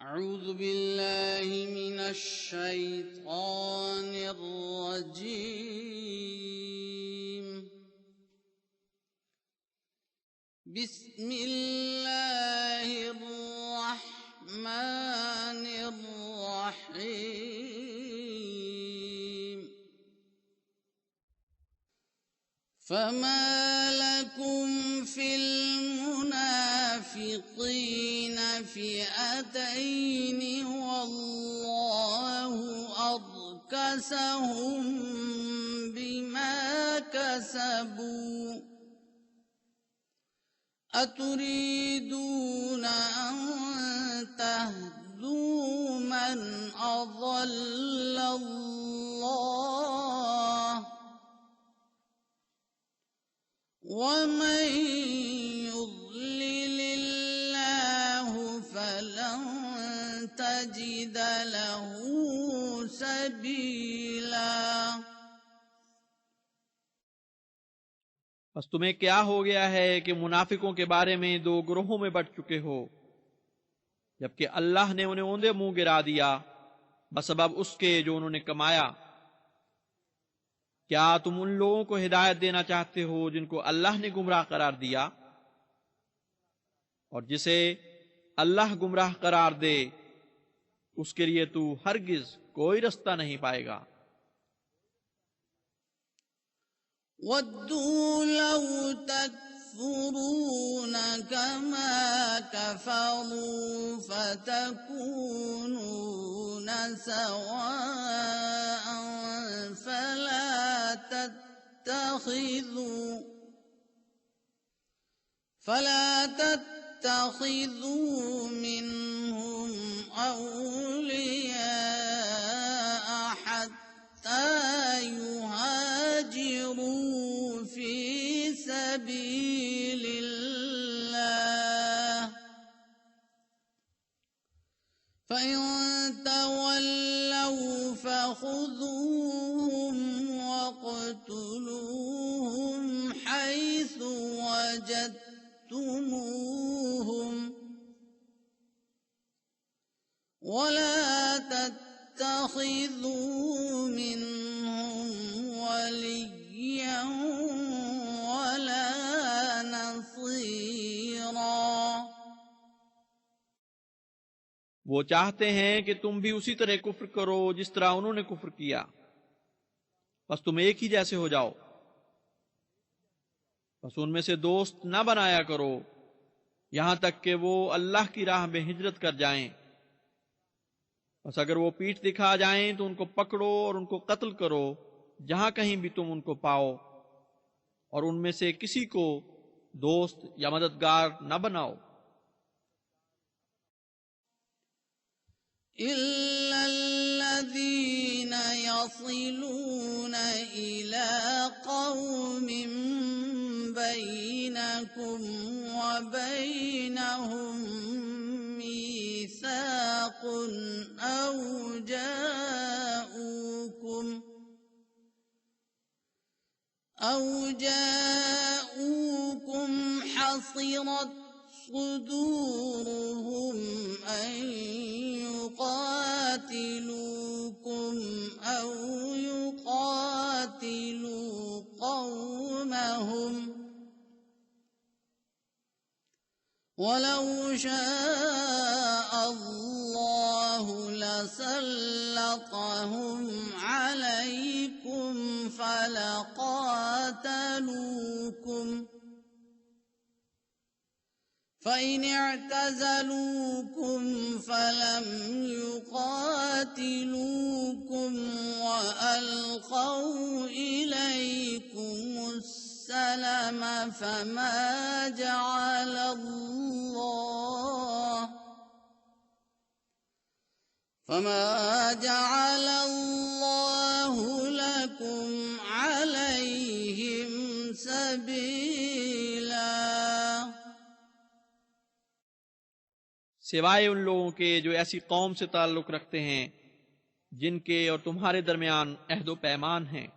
أعوذ بالله من الشيطان الرجيم. بسم الله الرحمن الرحيم. فما لكم في المنافقين فئتين والله أركسهم بما كسبوا أتريدون أن تهدوا من أضل الله ومن يضلل الله فلن تجد له سبيلا। बस तुम्हें क्या हो गया है कि मुनाफिकों के बारे में दो ग्रोहों में बंट चुके हो, जबकि अल्लाह ने उन्हें औंधे मुंह गिरा दिया बसबब उसके जो उन्होंने कमाया। क्या तुम उन लोगों को हिदायत देना चाहते हो जिनको अल्लाह ने गुमराह करार दिया, और जिसे अल्लाह गुमराह करार दे उसके लिए तू हरगिज कोई रास्ता नहीं पाएगा। वद्दू लौ तकफुरून कमा कफरू फतकूनून सवाअन फला तत्तखिज़ू मिनहुम औलियाअ हत्ता युहाजिरू फी सबीलिल्लाह फ़इन तवल्लौ फ़ख़ुज़ूहुम वक़्तुलूहुम हैसु वजदतुमूहुम वला तत्तखिज़ू मिनहुम वलिय्यन वला नसीरा। वो चाहते हैं कि तुम भी उसी तरह कुफ्र करो जिस तरह उन्होंने कुफ्र किया, बस तुम एक ही जैसे हो जाओ। बस उनमें से दोस्त न बनाया करो यहां तक कि वो अल्लाह की राह में हिजरत कर जाएं। बस अगर वो पीठ दिखा जाएं तो उनको पकड़ो और उनको कत्ल करो जहां कहीं भी तुम उनको पाओ, और उनमें से किसी को दोस्त या मददगार न बनाओ। इल्लल्लज़ीन यसिलून इला क़ौमिन बैनकुम व बैनहुम मीसाक़ुन أو جاءوكم حصرت صدورهم أن يقاتلوكم أو يقاتلوا قومهم ولو شاء الله لسلطهم عليكم فلقاتلوكم فإن اعتزلوكم فلم يقاتلوكم وألقوا إليكم السلم فما جعل الله لكم عليهم सबीला। सिवाय उन लोगों के जो ऐसी कौम से ताल्लुक रखते हैं जिनके और तुम्हारे दरमियान अहदो पैमान हैं,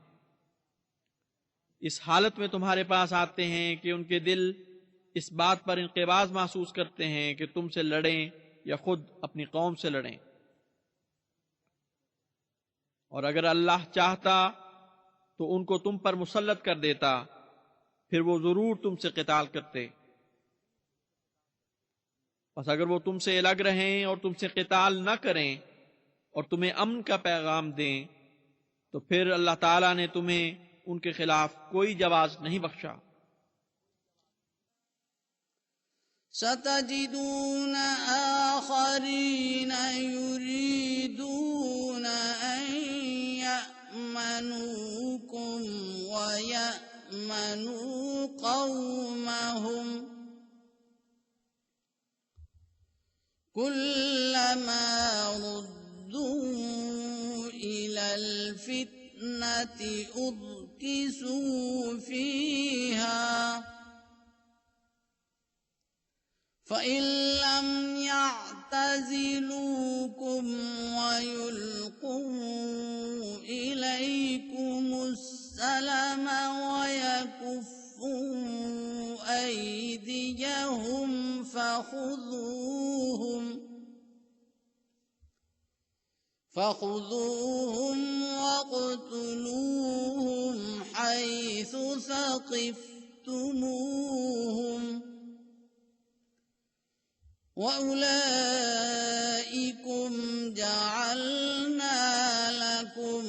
इस हालत में तुम्हारे पास आते हैं कि उनके दिल इस बात पर इंक़िबाज़ महसूस करते हैं कि तुमसे लड़ें या खुद अपनी कौम से लड़ें। और अगर अल्लाह चाहता तो उनको तुम पर मुसल्लत कर देता, फिर वो जरूर तुमसे क़िताल करते। बस अगर वो तुमसे अलग रहें और तुमसे क़िताल न करें और तुम्हें अमन का पैगाम दें, तो फिर अल्लाह ताला ने तुम्हें उनके खिलाफ कोई जवाज नहीं बख्शा। सतजिदून आखरीन युरीदून अन यअमनूकुम व यअमनू कौमहुम कुल्लमा रुद्दू इलल फितनति उर्किसू फीहा फ़इन लम यअतज़िलूकुम वयुल्क़ू इलैकुमुस्सलम वयकुफ़्फ़ू अयदियहुम फ़ख़ुज़ूहुम वक़्तुलूहुम हैसु सक़िफ़्तुमूहुम वउलाइकुम जअलना लकुम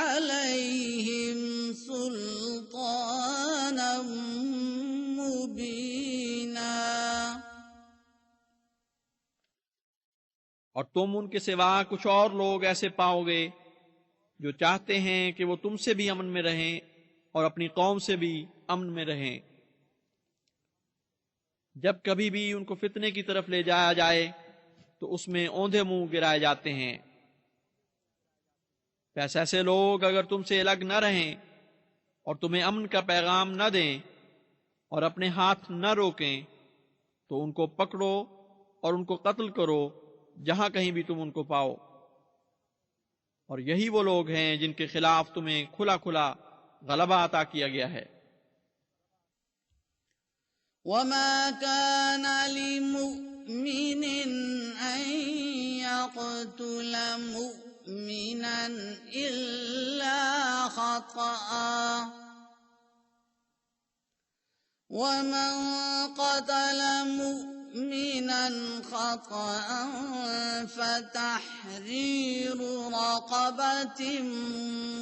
अलैहिम सुल्तानम मुबीना। और तुम उनके सिवा कुछ और लोग ऐसे पाओगे जो चाहते हैं कि वो तुमसे भी अमन में रहें और अपनी कौम से भी अमन में रहें। जब कभी भी उनको फितने की तरफ ले जाया जाए तो उसमें औंधे मुंह गिराए जाते हैं। ऐसे लोग अगर तुमसे अलग न रहें और तुम्हें अमन का पैगाम न दें और अपने हाथ न रोकें, तो उनको पकड़ो और उनको कत्ल करो जहां कहीं भी तुम उनको पाओ। और यही वो लोग हैं जिनके खिलाफ तुम्हें खुला खुला गलबा अता किया गया है। वमा कान लिमुमिन अन यक़तुल मुमिनन इल्ला ख़तअ वमन क़तल मुमिनन ख़तअन फ़तहरीरु रक़बतिन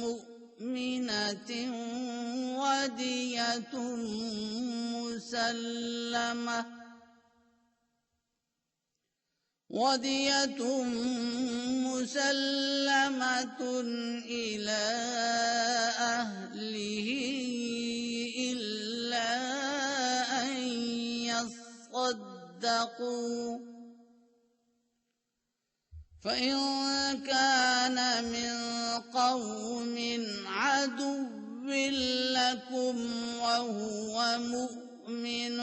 मुमिनतिन वदियतुन मुसल्लमतुन इला अहलिही इल्ला अन यस्सद्दक़ू फ़इन कान मिन क़ौमिन अदुव्विन लकुम वहुव मुमिन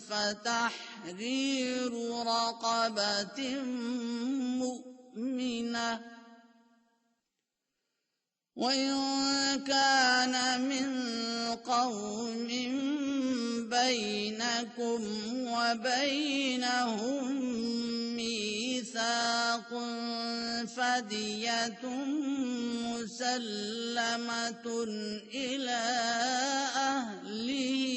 फ़तहरीरु रक़बतिन मुमिनह वइन कान मिन क़ौमिन बैनकुम व बैनहुम मीसाक़ुन फ़दियतुन मुसल्लमतुन इला अहलिही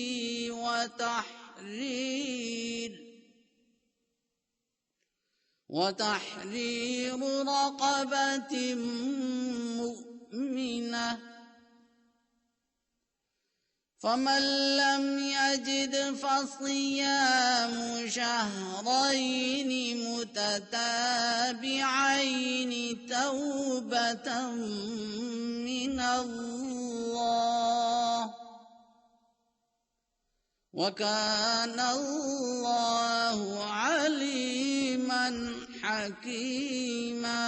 وتحرير رقبة مؤمنة فمن لم يجد فصيام شهرين متتابعين توبة من الله وكان الله عليما حكيما।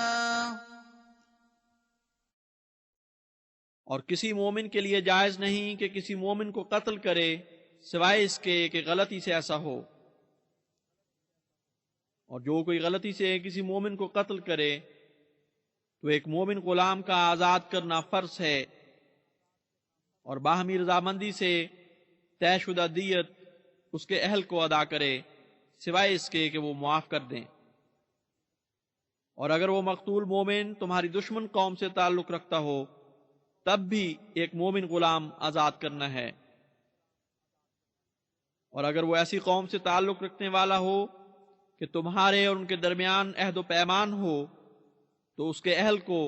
और किसी मोमिन के लिए जायज नहीं कि किसी मोमिन को कत्ल करे सिवाय इसके कि गलती से ऐसा हो। और जो कोई गलती से किसी मोमिन को कत्ल करे तो एक मोमिन गुलाम का आजाद करना फर्ज है और बाहमी रजामंदी से तयशुदा दियत उसके अहल को अदा करे सिवाय इसके कि वो मुआफ कर दें। और अगर वो मकतूल मोमिन तुम्हारी दुश्मन कौम से ताल्लुक रखता हो तब भी एक मोमिन गुलाम आजाद करना है। और अगर वो ऐसी कौम से ताल्लुक रखने वाला हो कि तुम्हारे और उनके दरमियान अहद व पैमान हो तो उसके अहल को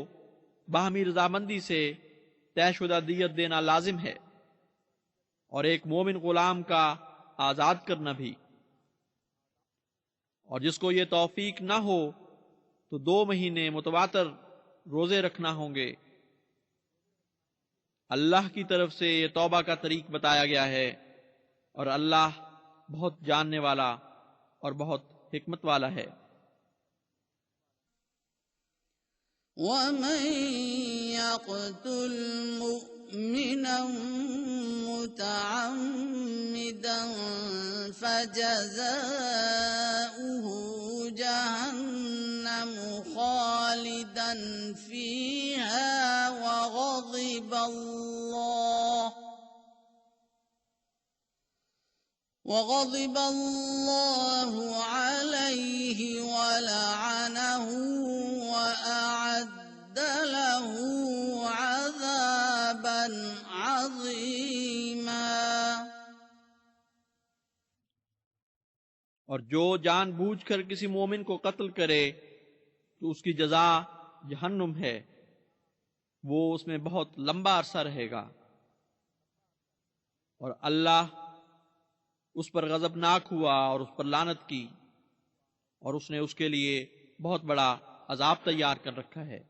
बाहमी रजामंदी से तयशुदा दियत देना लाजिम है और एक मोमिन गुलाम का आजाद करना भी। और जिसको ये तौफीक ना हो तो 2 महीने मुतवातर रोजे रखना होंगे। अल्लाह की तरफ से ये तौबा का तरीक बताया गया है और अल्लाह बहुत जानने वाला और बहुत हिकमत वाला है। وَمَن يَقْتُلْ مُؤْمِنًا مُتَعَمِّدًا فَجَزَاؤُهُ جَهَنَّمُ خَالِدًا فِيهَا وغضب الله عليه ولعنه وأعد له عذابا عظيما। और जो जानबूझकर किसी मोमिन को कत्ल करे तो उसकी जजा जहन्नुम है, वो उसमें बहुत लंबा अरसा रहेगा और अल्लाह उस पर गजबनाक हुआ और उस पर लानत की और उसने उसके लिए बहुत बड़ा अजाब तैयार कर रखा है।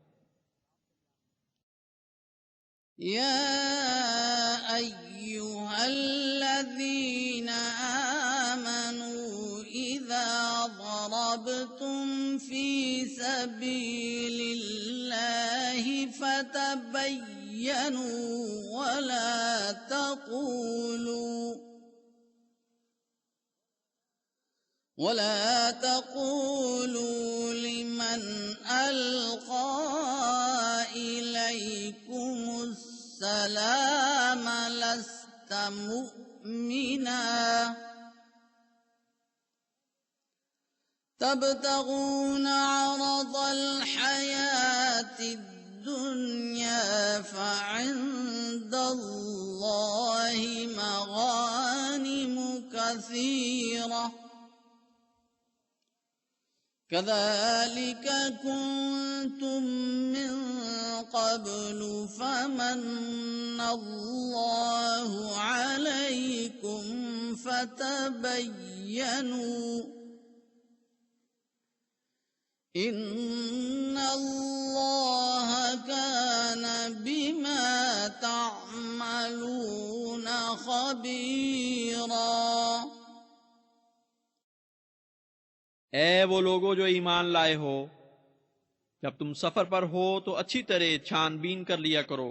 या अय्युहल्लज़ीना आमनू इज़ा ज़रबतुम फी सबीलिल्लाहि फतबय्यनू ولا تقولوا لمن ألقى إليكم السلام لست مؤمنا تبتغون عرض الحياة الدنيا فعند الله مغانم كثيرة كذلك كنتم من قبل فمن الله عليكم فتبينوا إن الله كان بما تعملون خبيرا। ए वो लोगो जो ईमान लाए हो, जब तुम सफर पर हो तो अच्छी तरह छानबीन कर लिया करो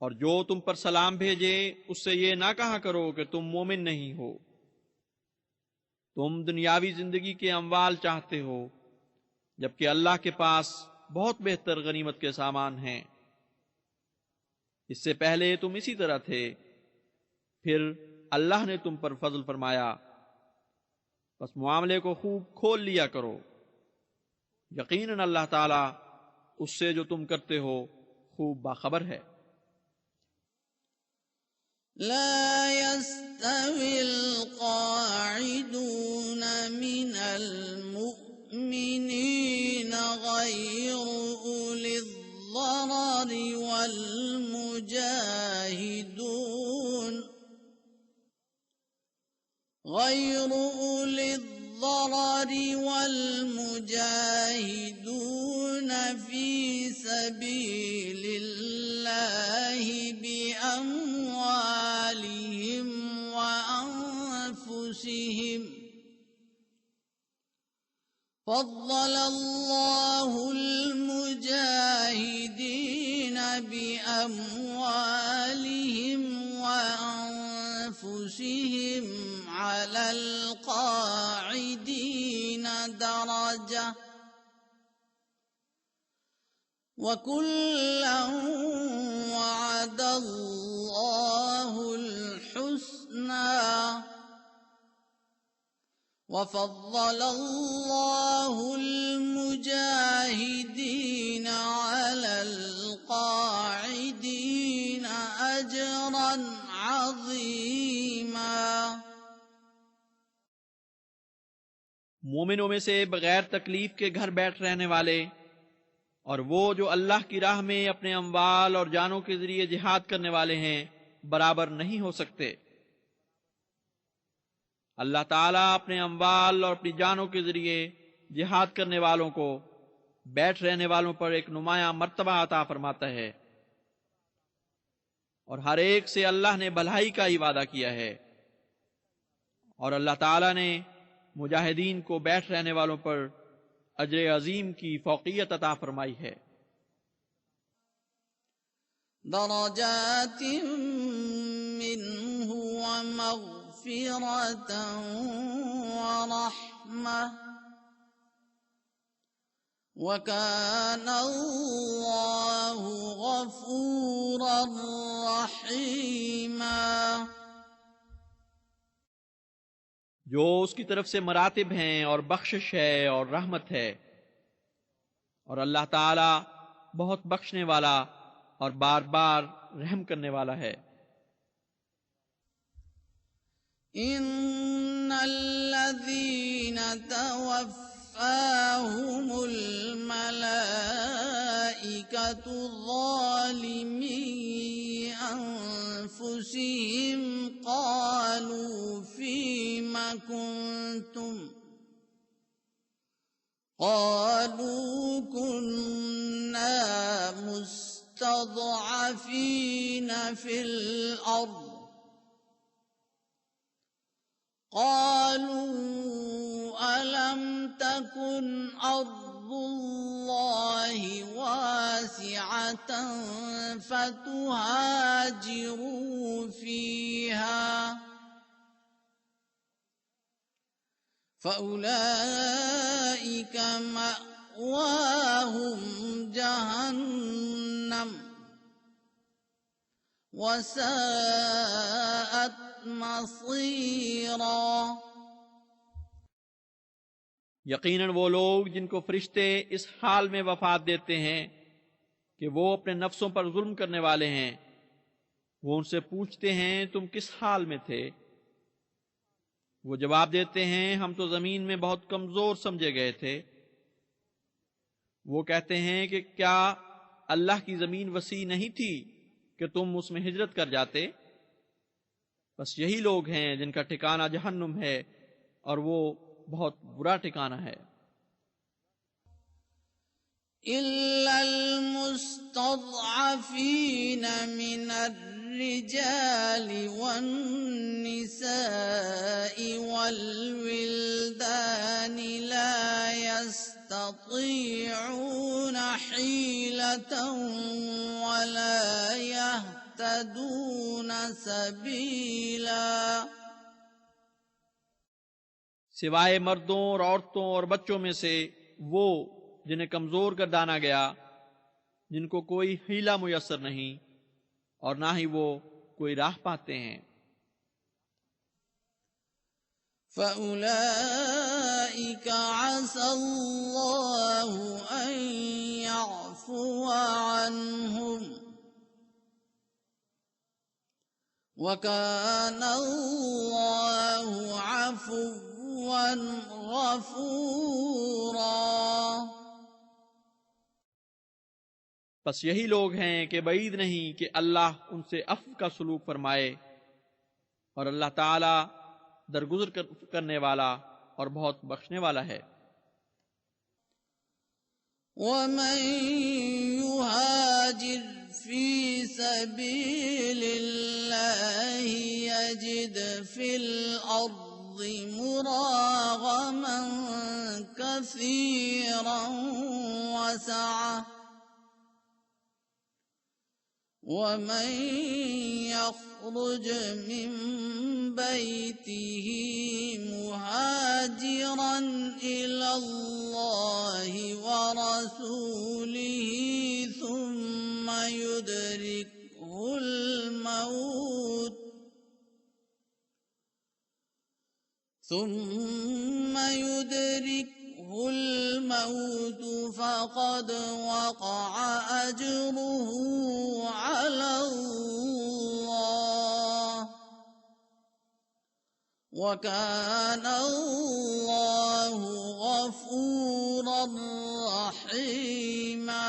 और जो तुम पर सलाम भेजे उससे ये ना कहा करो कि तुम मोमिन नहीं हो। तुम दुनियावी जिंदगी के अमवाल चाहते हो जबकि अल्लाह के पास बहुत बेहतर गनीमत के सामान हैं। इससे पहले तुम इसी तरह थे, फिर अल्लाह ने तुम पर फजल फरमाया, बस मामले को खूब खोल लिया करो। यकीनन अल्लाह ताला उससे जो तुम करते हो खूब बाखबर है। ला यस्तविल क़ाइदून मिनल मुअ्मिनीन गैरु उलिल ज़ररि वल मुजाहिदून غير أولي الضرر والمجاهدون في سبيل الله بأموالهم وأنفسهم فضل الله المجاهدين بأموالهم وأنفسهم على القاعدين درجة وكلا وعد الله الحسنى وفضل الله المجاهدين मोमिनों में से बगैर तकलीफ के घर बैठ रहने वाले और वो जो अल्लाह की राह में अपने अम्वाल और जानों के जरिए जिहाद करने वाले हैं बराबर नहीं हो सकते। अल्लाह ताला अपने अम्वाल और अपनी जानों के जरिए जिहाद करने वालों को बैठ रहने वालों पर एक नुमाया मर्तबा अता फरमाता है और हर एक से अल्लाह ने भलाई का ही वादा किया है। और अल्लाह ताला ने मुजाहिदीन को बैठ रहने वालों पर अजर अजीम की फौकियत अता फरमाई है। दरजातिन मिन्हु व मग़फ़िरतन व रहमह व काना अल्लाहु गफ़ूरर रहीमा। जो उसकी तरफ से मरातिब हैं और बख्शिश है और रहमत है, और अल्लाह ताला बहुत बख्शने वाला और बार बार रहम करने वाला है। इन्नल्लज़ीना तवफ़्फ़ाहुमुल मलाइकतु ज़ालिमी अनफुसिहिम क़ालू फ़ीमा कुन्तुम क़ालू कुन्ना मुस्तज़अफ़ीन फ़िल अर्ज़ क़ालू अलम तकुन अर्ज़ुल्लाहि वासिअतन फ़तुहाजिरू फ़ीहा फ़उलाइक मअवाहुम जहन्नम वसाअत मसीरा। यकीनन वो लोग जिनको फरिश्ते इस हाल में वफात देते हैं कि वो अपने नफ्सों पर जुल्म करने वाले हैं, वो उनसे पूछते हैं तुम किस हाल में थे? वो जवाब देते हैं हम तो जमीन में बहुत कमजोर समझे गए थे। वो कहते हैं कि क्या अल्लाह की जमीन वसी नहीं थी कि तुम उसमें हिजरत कर जाते? बस यही लोग हैं जिनका ठिकाना जहन्नुम है और वो बहुत बुरा ठिकाना है। इल्लल मुस्तज़अफ़ीन मिनर रिजालि वन निसाइ वल विल्दानि ला यस्ततीऊन हीलतन वला यहतदून सबीला। सिवाय मर्दों और औरतों और बच्चों में से वो जिन्हें कमजोर गर्दाना गया, जिनको कोई हीला मुयस्सर नहीं और ना ही वो कोई राह पाते हैं। फ़उलाइक असल्लाहु अन यअफ़ुव अन्हुम व काना अल्लाहु अफ़ुव्वन गफ़ूरा। बस यही लोग हैं कि बईद नहीं कि अल्लाह उनसे अफ़्व का सलूक फरमाए, और अल्लाह ताला दरगुजर करने वाला और बहुत बख्शने वाला है। वमन युहाजिर फी सबीलिल्लाहि यजिद फिल अर्ज़ि मुरागमन कसीरन वसअह वमन यख़रुज मिन बैतिही मुहाजिरन इलल्लाहि व रसूलिही सुम्मा युदरिकुहुल मौत फ़क़द वक़अ अजरुहु अलल्लाह व काना अल्लाहु غفورا رحيما।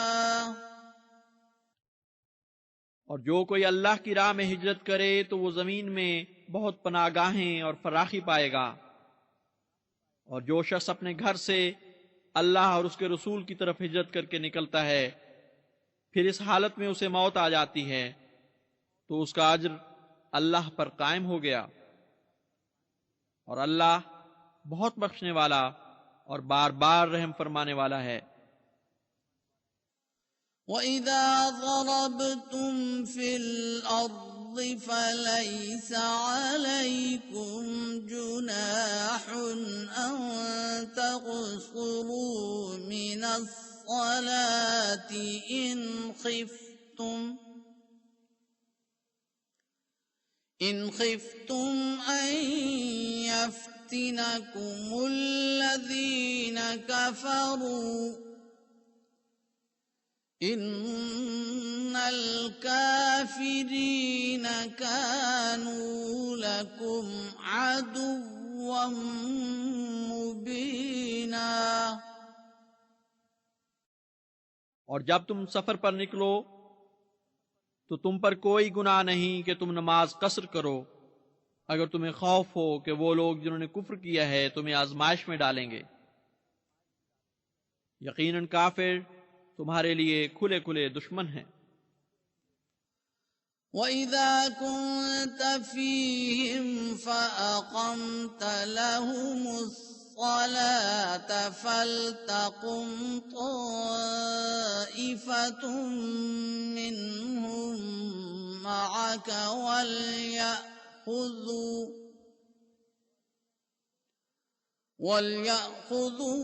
और जो कोई अल्लाह की राह में हिजरत करे तो वो जमीन में बहुत पनागाहें और फराखी पाएगा। और जो शख्स अपने घर से अल्लाह और उसके रसूल की तरफ हिजरत करके निकलता है, फिर इस हालत में उसे मौत आ जाती है, तो उसका अज्र अल्लाह पर कायम हो गया। और अल्लाह बहुत बख्शने वाला और बार बार रहम फरमाने वाला है। وَإِذَا ضَرَبْتُمْ فِي الْأَرْضِ فَلَيْسَ عَلَيْكُمْ جُنَاحٌ أَن تَقْصُرُوا مِنَ الصَّلَاةِ إِنْ خِفْتُمْ أَن يَفْتِنَكُمُ الَّذِينَ كَفَرُوا إِنَّ الْكَافِرِينَ كَانُوا لَكُمْ عَدُوًّا مُبِينًا। और जब तुम सफर पर निकलो तो तुम पर कोई गुनाह नहीं कि तुम नमाज कसर करो, अगर तुम्हें खौफ हो कि वो लोग जिन्होंने कुफ्र किया है तुम्हें आजमाइश में डालेंगे। यकीनन काफिर तुम्हारे लिए खुले खुले दुश्मन हैं। وَإِذَا كُنْتَ فِيهِمْ فَأَقَمْتَ لَهُمُ الصَّلَاةَ فَلْتَقُمْ طَائِفَةٌ مِّنْهُمْ مَعَكَ وَلْيَأْخُذُوا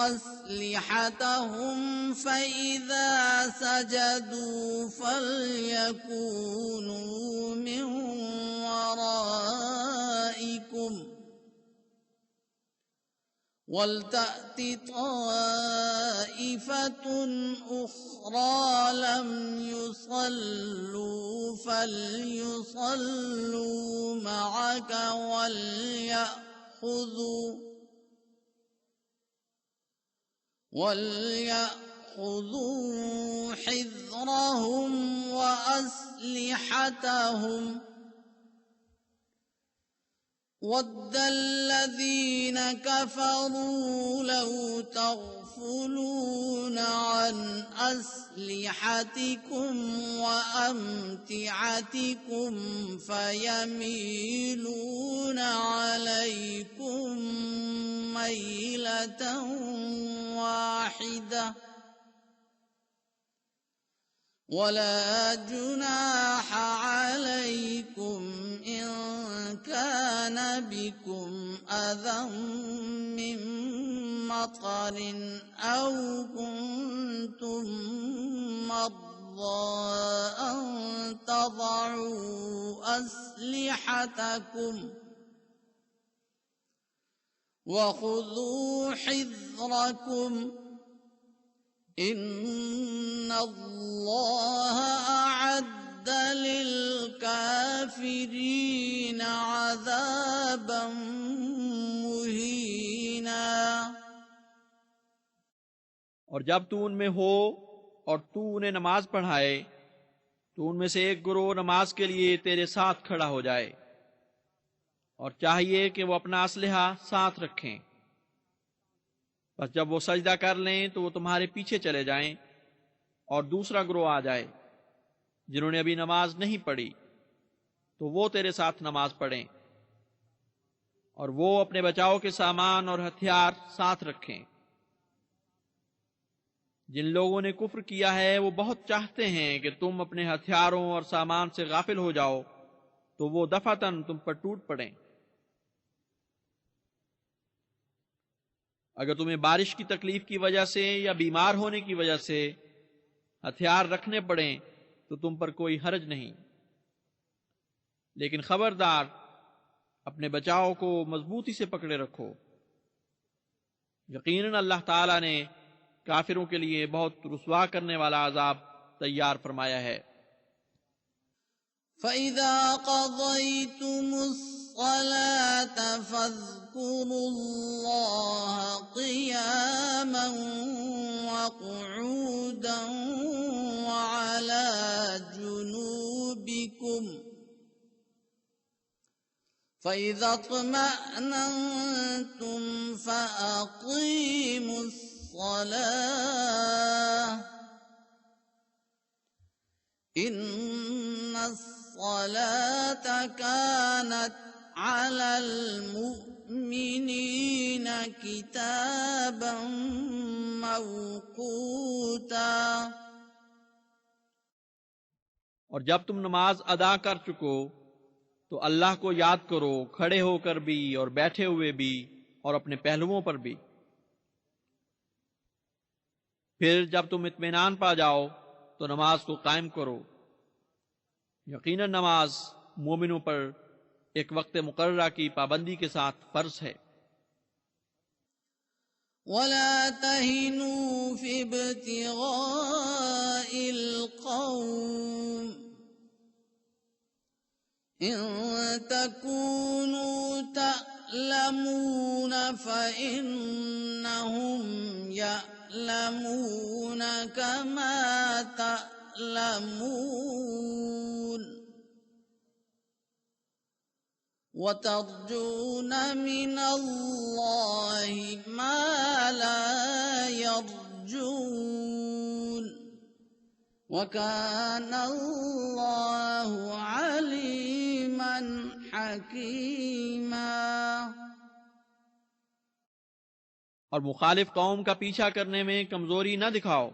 أَسْلِحَتَهُمْ فَإِذَا سَجَدُوا فَلْيَكُونُوا مِنْ وَرَائِكُمْ وَلْتَأْتِ طَائِفَةٌ أُخْرَى لَمْ يُصَلُّوا فَلْيُصَلُّوا مَعَكَ وَلْيَأْخُذُوا حِذْرَهُمْ وَأَسْلِحَتَهُمْ وَدَّ الَّذِينَ كَفَرُوا لَوْ تَغْفُلُونَ عَنْ أَسْلِحَتِكُمْ وَأَمْتِعَتِكُمْ فَيَمِيلُونَ عَلَيْكُمْ مَيْلَةً وَاحِدَةً وَلَا جُنَاحَ عَلَيْكُمْ إِن كَانَ بِكُمْ أَذًى مِّن مَّطَرٍ أَوْ كُنتُم مَّرْضَىٰ أَن تَضَعُوا أَسْلِحَتَكُمْ وَخُذُوا حِذْرَكُمْ إِنَّ اللَّهَ أَعَدَّ لِلْكَافِرِينَ عَذَابًا مُهِينًا। और जब तू उनमें हो और तू उन्हें नमाज पढ़ाए तो उनमें से एक गिरोह नमाज के लिए तेरे साथ खड़ा हो जाए, और चाहिए कि वो अपना असलहा साथ रखें। बस जब वो सजदा कर लें तो वो तुम्हारे पीछे चले जाएं, और दूसरा गिरोह आ जाए जिन्होंने अभी नमाज नहीं पढ़ी, तो वो तेरे साथ नमाज पढ़ें, और वो अपने बचाव के सामान और हथियार साथ रखें। जिन लोगों ने कुफ्र किया है वो बहुत चाहते हैं कि तुम अपने हथियारों और सामान से गाफिल हो जाओ, तो वो दफातन तुम पर टूट पड़ें। अगर तुम्हें बारिश की तकलीफ की वजह से या बीमार होने की वजह से हथियार रखने पड़ें तो तुम पर कोई हर्ज नहीं, लेकिन खबरदार अपने बचाव को मजबूती से पकड़े रखो। यकीनन अल्लाह ताला ने काफिरों के लिए बहुत रुसवा करने वाला अजाब तैयार फरमाया है। فَإِذَا قَضَيْتُمُ الصلاة فاذكروا الله قياما وقعودا وعلى جنوبكم فإذا اطمأننتم فأقيموا الصلاة إن الصلاة كانت على المؤمنين كتابا موقوتا। और जब तुम नमाज अदा कर चुको तो अल्लाह को याद करो, खड़े होकर भी और बैठे हुए भी और अपने पहलुओं पर भी। फिर जब तुम इत्मीनान पा जाओ तो नमाज को कायम करो। यकीनन नमाज मोमिनों पर एक वक्त मुकर्ररा की पाबंदी के साथ फर्ज है। वला तहिनू फी इब्तिगाइल कौम इन तकूनू तअलमून फइन्नहुम यअलमून कमा तअलमून वतर्जून मिन अल्लाहि मा ला यर्जून वकान अल्लाहु अलीमन हकीमा। और मुखालिफ कौम का पीछा करने में कमजोरी न दिखाओ।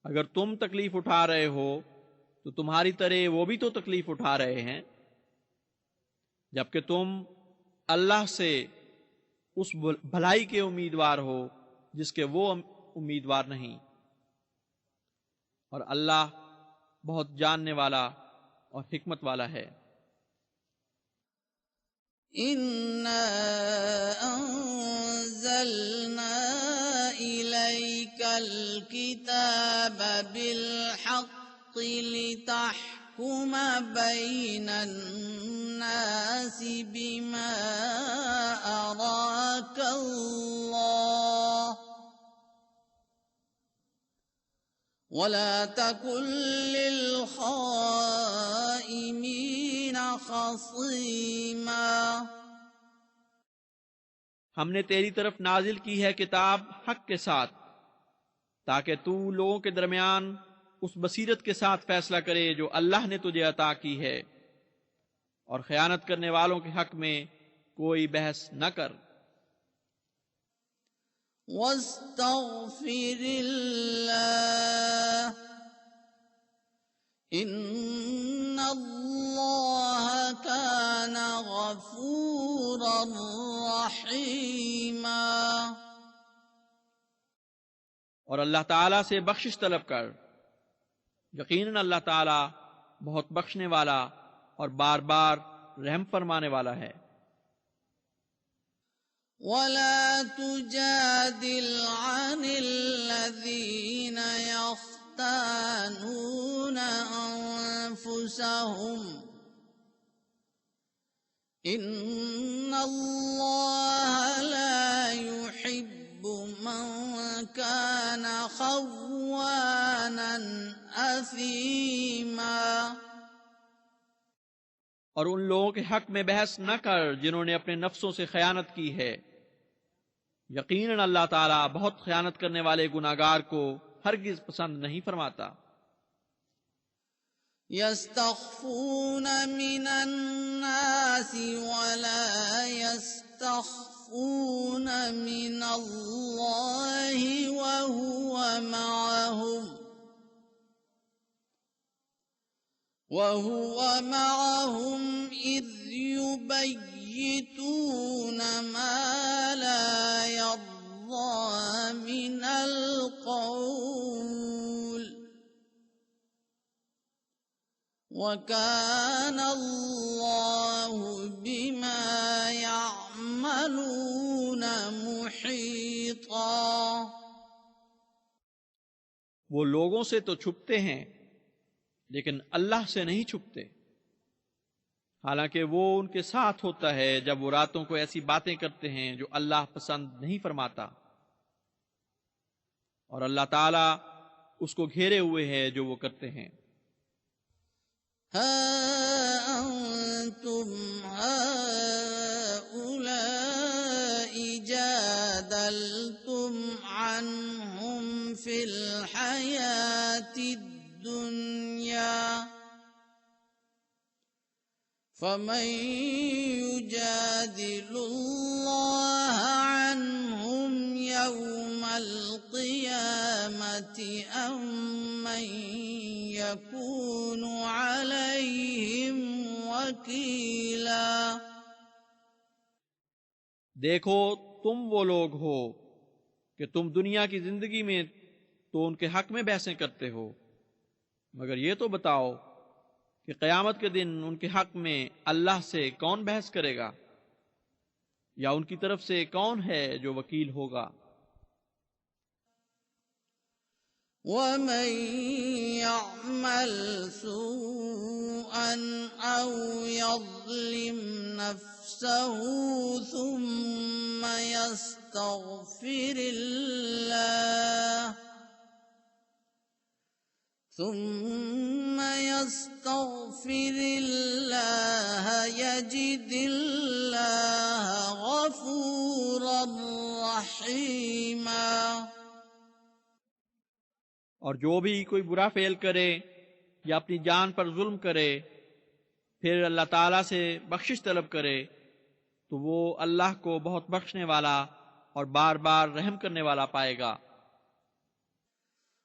अगर तुम तकलीफ उठा रहे हो तो तुम्हारी तरह वो भी तो तकलीफ उठा रहे हैं, जबकि तुम अल्लाह से उस भलाई के उम्मीदवार हो जिसके वो उम्मीदवार नहीं। और अल्लाह बहुत जानने वाला और हिकमत वाला है। इन्ना अंज़लना इलैकल किताब बिल हक़्क़ि लितहकुम बैनन नासि बिमा अराकल्लाह वला तकुन लिल खाइनीन खसीमा। हमने तेरी तरफ नाजिल की है किताब हक के साथ, ताकि तू लोगों के दरमियान उस बसीरत के साथ फैसला करे जो अल्लाह ने तुझे अता की है, और खयानत करने वालों के हक में कोई बहस न कर। वस्तग़फिरिल्लाह इन्नल्लाह कान गफूरर रहीमा। और अल्लाह ताला से बख्शिश तलब कर, यकीनन अल्लाह ताला बहुत बख्शने वाला और बार बार रहम फरमाने वाला है। वला तुजादिल अनिल लज़ीना यख्तानूना अनफुसहुम इन्नल्लाह ला युहिब्बु मन कान खव्वानन असीमा। और उन लोगों के हक में बहस न कर जिन्होंने अपने नफ्सों से खयानत की है। यकीनन अल्लाह ताला बहुत खयानत करने वाले गुनाहगार को हरगिज पसंद नहीं फरमाता। यस्तख़्फ़ून मिनन नासि वला यस्तख़्फ़ून मिनल्लाहि वहुव मअहुम इज़ युबय्यितून मा ला यर्ज़ा मिनल क़ौल वकान अल्लाहु बिमा यअमलून मुहीता। वो लोगों से तो छुपते हैं लेकिन अल्लाह से नहीं छुपते। हालांकि वो उनके साथ होता है जब वो रातों को ऐसी बातें करते हैं जो अल्लाह पसंद नहीं फरमाता, और अल्लाह ताला उसको घेरे हुए है जो वो करते हैं। हा अंतुम हाउलाई जादलतुम अन्हुम फिल हयातिद दुनिया फमन युजादिलुल्लाह अन्हुम यौमल क़ियामति अम्मन यकूनु अलैहिम वकीला। देखो, तुम वो लोग हो कि तुम दुनिया की जिंदगी में तो उनके हक में बहसें करते हो, मगर ये तो बताओ कि क़यामत के दिन उनके हक में अल्लाह से कौन बहस करेगा, या उनकी तरफ से कौन है जो वकील होगा। वमन यअमल सूअन औ यज़लिम नफ्सहु सुम्मा यस्तग़फिरिल्लाह यजिदिल्लाह गफूरर रहीमा। और जो भी कोई बुरा फेल करे या अपनी जान पर जुल्म करे, फिर अल्लाह ताला से बख्शिश तलब करे, तो वो अल्लाह को बहुत बख्शने वाला और बार बार रहम करने वाला पाएगा।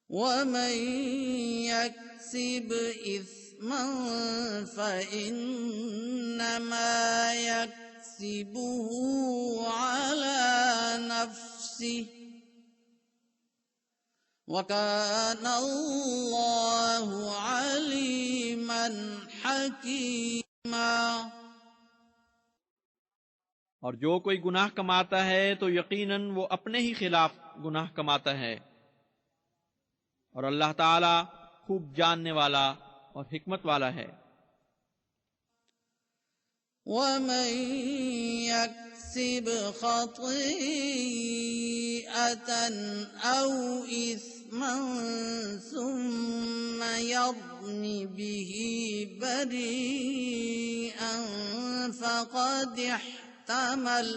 वमन यक्सिब इस्मन फइन्नमा यक्सिबुहु अला नफ्सिहि वकाना अल्लाहु अलीमन हकीमा। और जो कोई गुनाह कमाता है तो यकीनन वो अपने ही खिलाफ गुनाह कमाता है, और अल्लाह ताला खूब जानने वाला और हिकमत वाला है। वमन यक्सिब खतीअतन औ इस्मन सुम्मा यर्मि बिही बरीअन फक़द इह्तमल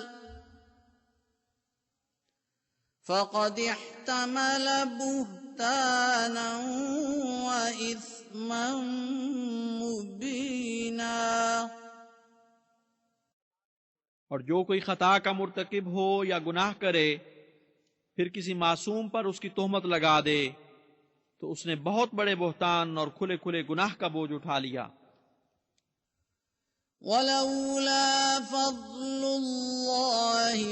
बुहताना व इस्मन मुबीना। और जो कोई खता का मुर्तकिब हो या गुनाह करे, फिर किसी मासूम पर उसकी तोहमत लगा दे, तो उसने बहुत बड़े बोहतान और खुले खुले गुनाह का बोझ उठा लिया। वलौला फज़्लुल्लाहि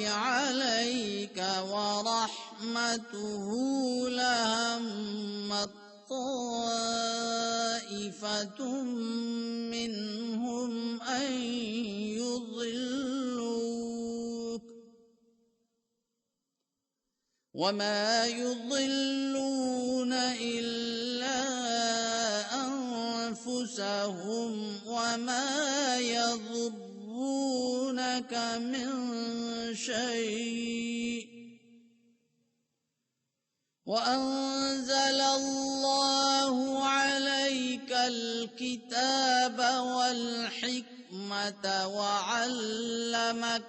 अलैका व रहमतुहु लहम्मत ताइफतुम मिनहुम अन युज़िल्लूक वमा युज़िल्लून इल्ला अनफुसहुम वमा यज़ुर्रूनक मिन शै'इन वअंज़लल्लाहु अलैकल किताब वल हिकमत वअल्लमक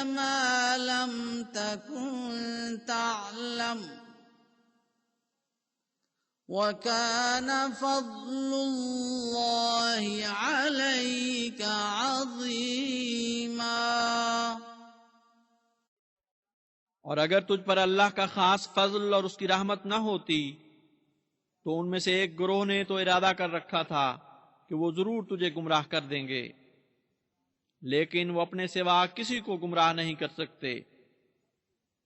मा लम तकुन तअलम वकान फ़ज़्लुल्लाहि अलैका अज़ीमा। और अगर तुझ पर अल्लाह का खास फजल और उसकी रहमत न होती, तो उनमें से एक गिरोह ने तो इरादा कर रखा था कि वो जरूर तुझे गुमराह कर देंगे, लेकिन वो अपने सिवा किसी को गुमराह नहीं कर सकते,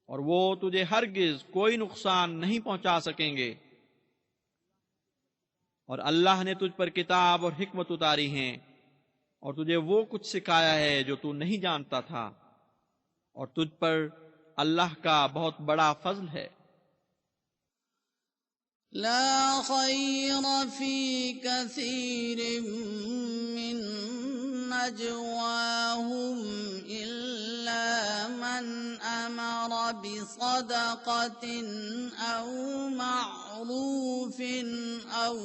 और वो तुझे हरगिज कोई नुकसान नहीं पहुंचा सकेंगे। और अल्लाह ने तुझ पर किताब और हिकमत उतारी हैं, और तुझे वो कुछ सिखाया है जो तू नहीं जानता था, और तुझ पर अल्लाह का बहुत बड़ा फजल है। لا خير في كثير من نجواهم إلا من أمر بصدقة أو معروف أو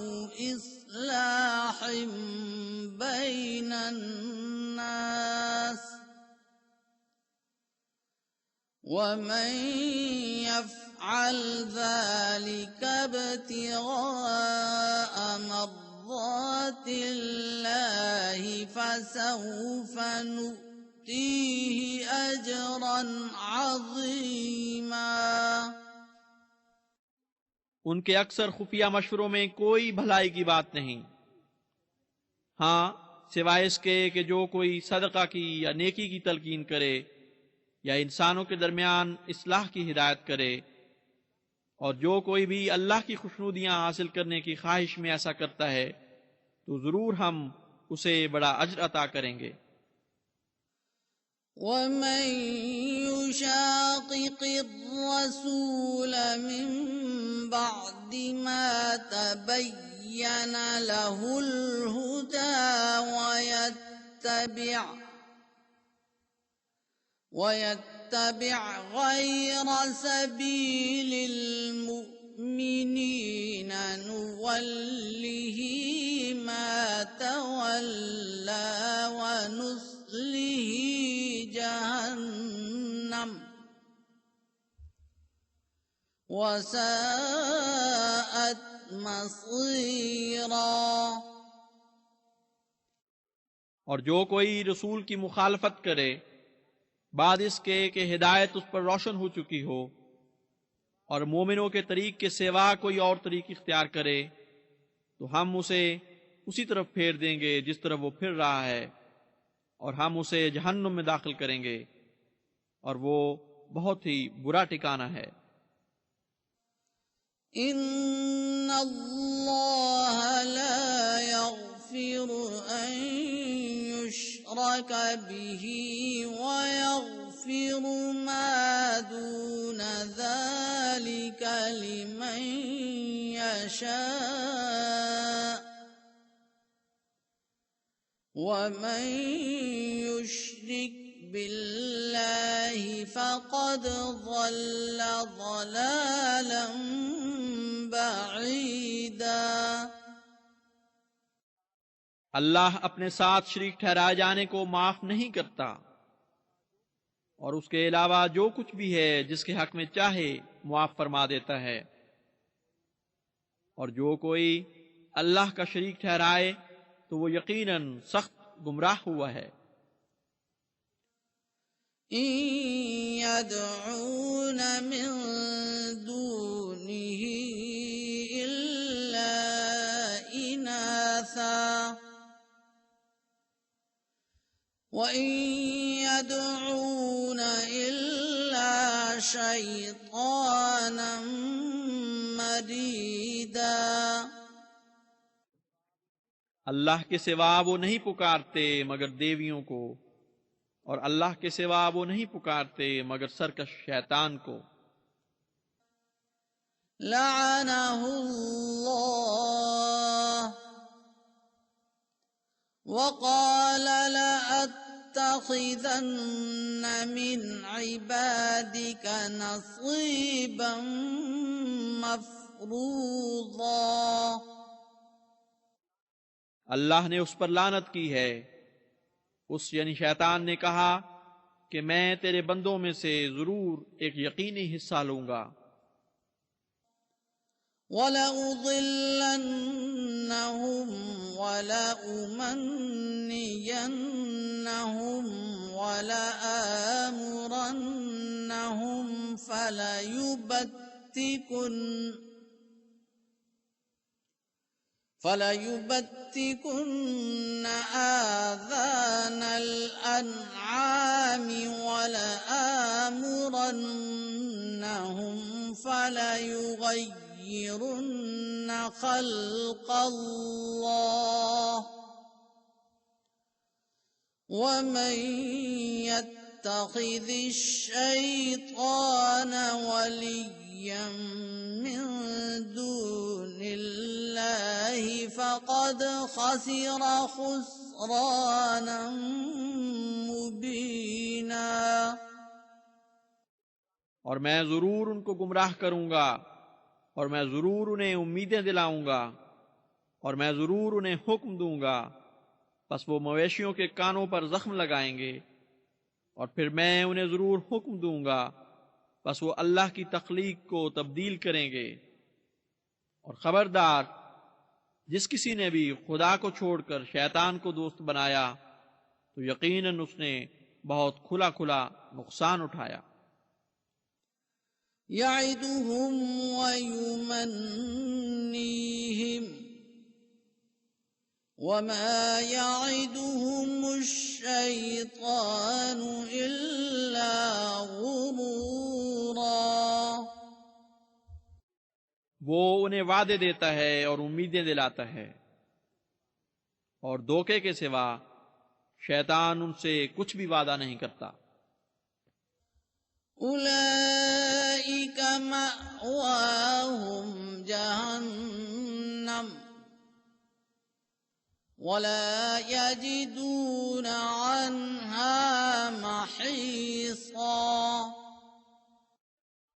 إصلاح بين الناس ومن يفعل ذلك ابتغاء مرضات الله فسوف نؤتيه أجرا عظيما। उनके अक्सर खुफिया मशवरों में कोई भलाई की बात नहीं, हाँ सिवाय इसके कि जो कोई सदका की या नेकी की तलकीन करे या इंसानों के दरमियान इस्लाह की हिदायत करे, और जो कोई भी अल्लाह की खुशनुदियां हासिल करने की ख्वाहिश में ऐसा करता है तो जरूर हम उसे बड़ा अज्र अता करेंगे। ومن يشاقق الرسول من بعد ما تبين له الهدى ويتبع غير سبيل المؤمنين نوله ما تولى ونصله جهنم وساءت مصيرا। और जो कोई रसूल की मुखालफत करे बाद इसके कि हिदायत उस पर रोशन हो चुकी हो और मोमिनों के तरीक के सिवा कोई और तरीक इख्तियार करे तो हम उसे उसी तरफ फेर देंगे जिस तरफ वो फिर रहा है, और हम उसे जहन्नुम में दाखिल करेंगे और वो बहुत ही बुरा ठिकाना है। इन्नल्लाह ला यग़फिरु अन युश्रक बिही व यग़फिरु मा दून ज़ालिका लिमन यशा वमन युश्रिक बिल्लाहि फ़क़द ज़ल्ल ज़लालन बईदा। अल्लाह अपने साथ शरीक ठहराए जाने को माफ नहीं करता और उसके अलावा जो कुछ भी है जिसके हक में चाहे मुआफ फरमा देता है, और जो कोई अल्लाह का शरीक ठहराए तो वो यकीनन सख्त गुमराह हुआ है। इन यदऊन मिन दूनिही इल्ला इनासा व इन यदऊन इल्ला शैतानम मरीदा। अल्लाह के सिवा वो नहीं पुकारते मगर देवियों को, और अल्लाह के सिवा वो नहीं पुकारते मगर सरकश शैतान को। लअनहुल्लाह वक़ाल लअत्तखिज़न्न मिन इबादिका नसीबन मफ़रूज़ा। अल्लाह ने उस पर लानत की है, उस यानी शैतान ने कहा कि मैं तेरे बंदों में से जरूर एक यकीनी हिस्सा लूंगा। वलउज़िल्लन्नहुम वलउमन्नियन्नहुम वलआमुरन्नहुम فليبتكن آذان الأنعام ولآمرنهم فليغيرن خلق الله ومن يتخذ الشيطان وليا من دون الله فقد خسر خسرانا मुबीना। और मैं जरूर उनको गुमराह करूंगा और मैं जरूर उन्हें उम्मीदें दिलाऊंगा और मैं जरूर उन्हें हुक्म दूंगा, बस वो मवेशियों के कानों पर जख्म लगाएंगे और फिर मैं उन्हें जरूर हुक्म दूंगा, बस वो अल्लाह की तख्लीक को तब्दील करेंगे। और खबरदार, जिस किसी ने भी खुदा को छोड़कर शैतान को दोस्त बनाया तो यकीनन उसने बहुत खुला खुला नुकसान उठाया। यअदुहुम व युमन्नीहिम वमा यअदुहुमुश्शैतानु इल्ला गुरूरा। वो उन्हें वादे देता है और उम्मीदें दिलाता है और धोखे के सिवा शैतान उनसे कुछ भी वादा नहीं करता। उलाइक मअवाहुम जहन्नम वला यजिदून अन्हा महीसा।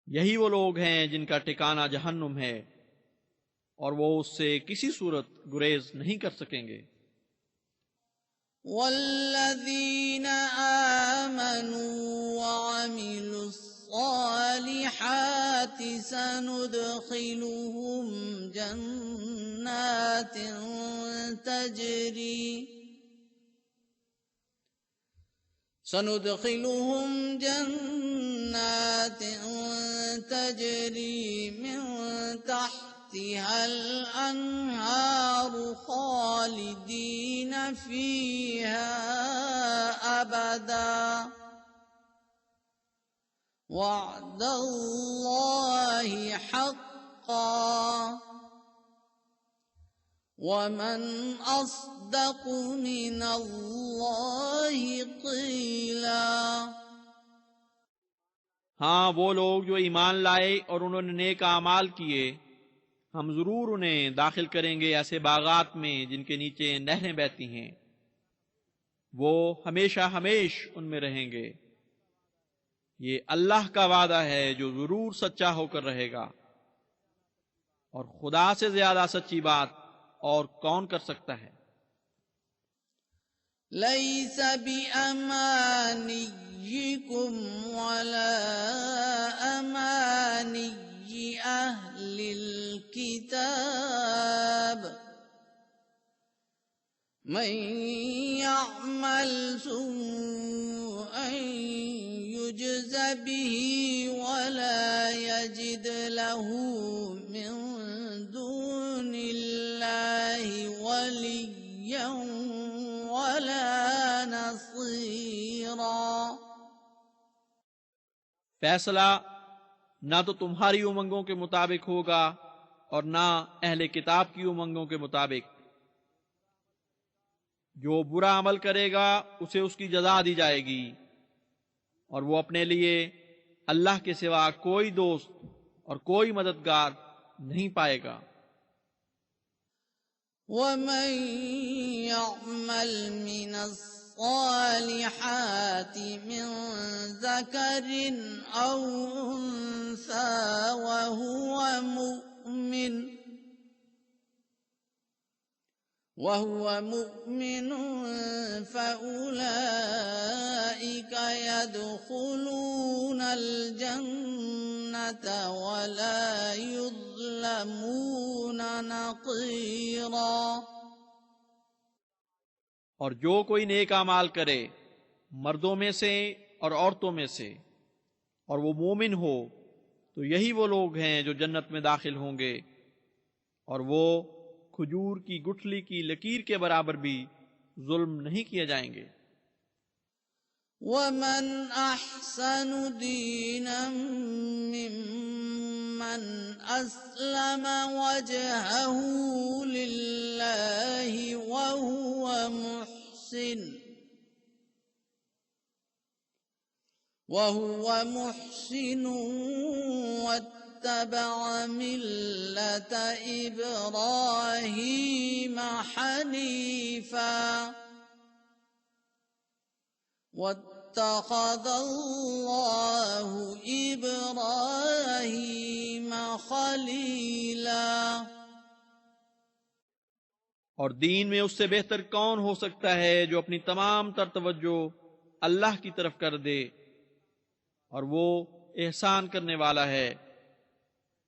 यही वो लोग हैं जिनका ठिकाना जहन्नुम है और वो उससे किसी सूरत गुरेज नहीं कर सकेंगे। वल्लज़ीन आमनू वअमिलुस्सालिहाति सनुदखिलुहुम जन्नातिन तजरी मिन तहतिहल अन्हार खालिदीन फीहा अबदा वअदल्लाहि हक्का वमन अस्दक़ु मिनल्लाहि क़ीला। हाँ, वो लोग जो ईमान लाए और उन्होंने नेक आमाल किए, हम जरूर उन्हें दाखिल करेंगे ऐसे बागात में जिनके नीचे नहरें बहती हैं। वो हमेशा हमेश उनमें रहेंगे। ये अल्लाह का वादा है जो जरूर सच्चा होकर रहेगा, और खुदा से ज्यादा सच्ची बात और कौन कर सकता है। लैस बिअमानिय्यिकुम वला अमानिय्यि अहलिल किताब मन यअमल सुअन युज्ज़ बिही वला यजिद लहू मिन दूनिल्लाहि वलिय्यन वला नसीरा। फैसला ना तो तुम्हारी उमंगों के मुताबिक होगा और ना अहले किताब की उमंगों के मुताबिक। जो बुरा अमल करेगा उसे उसकी जजा दी जाएगी और वो अपने लिए अल्लाह के सिवा कोई दोस्त और कोई मददगार नहीं पाएगा। वमन यअमल मिनस्सालिहाति मिन ज़करिन औ उन्सा वहुव मुमिन फउलाइक यदखुलूनल जन्नत वला युज़्लमून नक़ीरा। और जो कोई नेक अमाल करे मर्दों में से और औरतों में से और वो मोमिन हो, तो यही वो लोग हैं जो जन्नत में दाखिल होंगे और वो खजूर की गुठली की लकीर के बराबर भी जुल्म नहीं किए जाएंगे। वमन अहसनु दीनम मिम्मन अस्लम वजहहु लिल्लाहि वहुव मुहसिन وهو محسن واتبع ملة إبراهيم حنيفا واتخذ الله إبراهيم خليلا। और दीन में उससे बेहतर कौन हो सकता है जो अपनी तमाम तर तवज्जो अल्लाह की तरफ कर दे, और वो एहसान करने वाला है।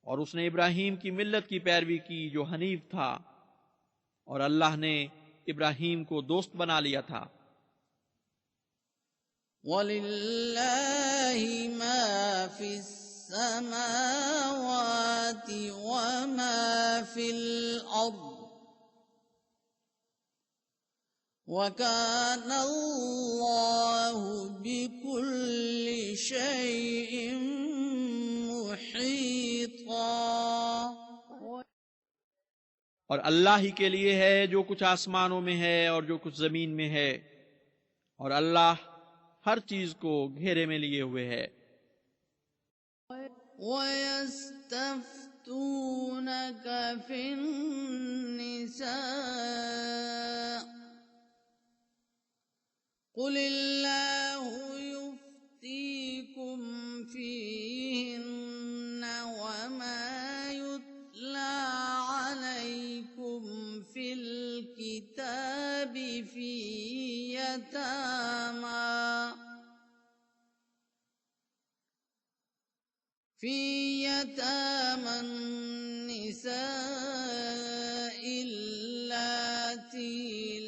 और उसने इब्राहीम की मिल्लत की पैरवी की जो हनीफ था, और अल्लाह ने इब्राहीम को दोस्त बना लिया था। वलिल्लाहि मा फिस्समावाति वमा फिल अर्द वकान अल्लाहु बिकुल्लि शैइन मुहीता। और अल्लाह ही के लिए है जो कुछ आसमानों में है और जो कुछ जमीन में है, और अल्लाह हर चीज को घेरे में लिए हुए है। वयस्तफ्तूनक फिन्निसा कुलिल्लाहु युफ्तीकुम फीहिन्न वमा युत्ला अलैकुम फिल किताबि फी यतामा النساء اللاتي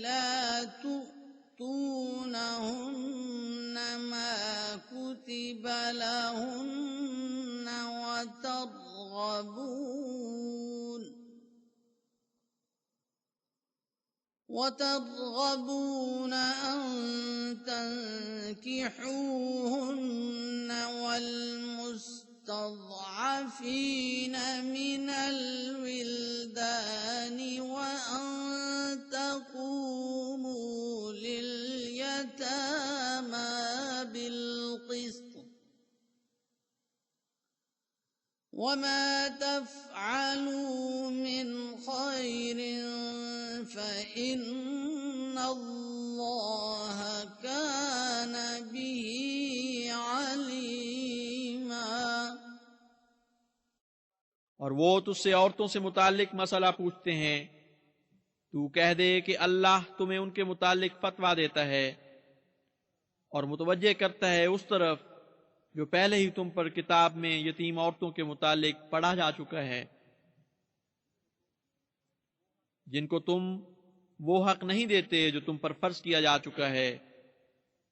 لا تؤتونهن ما كتب لهن وترغبون أن تنكحوهن والمستضعفين من الولدان وأن تقوموا لليتامى بالقسط وما تفعلوا من خير فإن الله كان به عليما। और वो तुझसे औरतों से मुतालिक मसला पूछते हैं, तू कह दे कि अल्लाह तुम्हें उनके मुतालिक फतवा देता है और मुतवज्जे करता है उस तरफ जो पहले ही तुम पर किताब में यतीम औरतों के मुतालिक पढ़ा जा चुका है, जिनको तुम वो हक नहीं देते जो तुम पर फर्ज किया जा चुका है,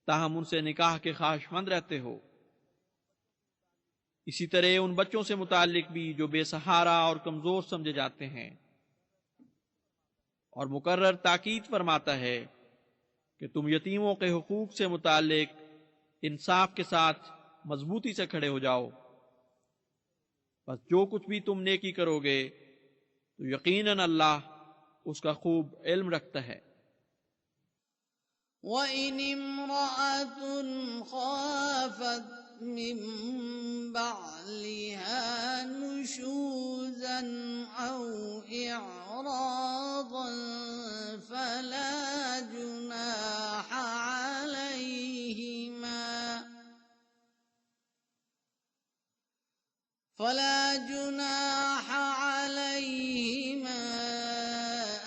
ताहम उनसे निकाह के ख्वाहिशमंद रहते हो। इसी तरह उन बच्चों से मुतालिक भी जो बेसहारा और कमजोर समझे जाते हैं। और मुकर्रर ताकीद फरमाता है कि तुम यतीमों के हुकूक से मुतालिक इंसाफ के साथ मजबूती से खड़े हो जाओ। बस जो कुछ भी तुम नेकी करोगे तो यकीनन अल्लाह उसका खूब इल्म रखता है। वइन इम्रअतुन खाफत मिन बअलिहा नुशूज़न औ इअरादन फला जुनाह عليهما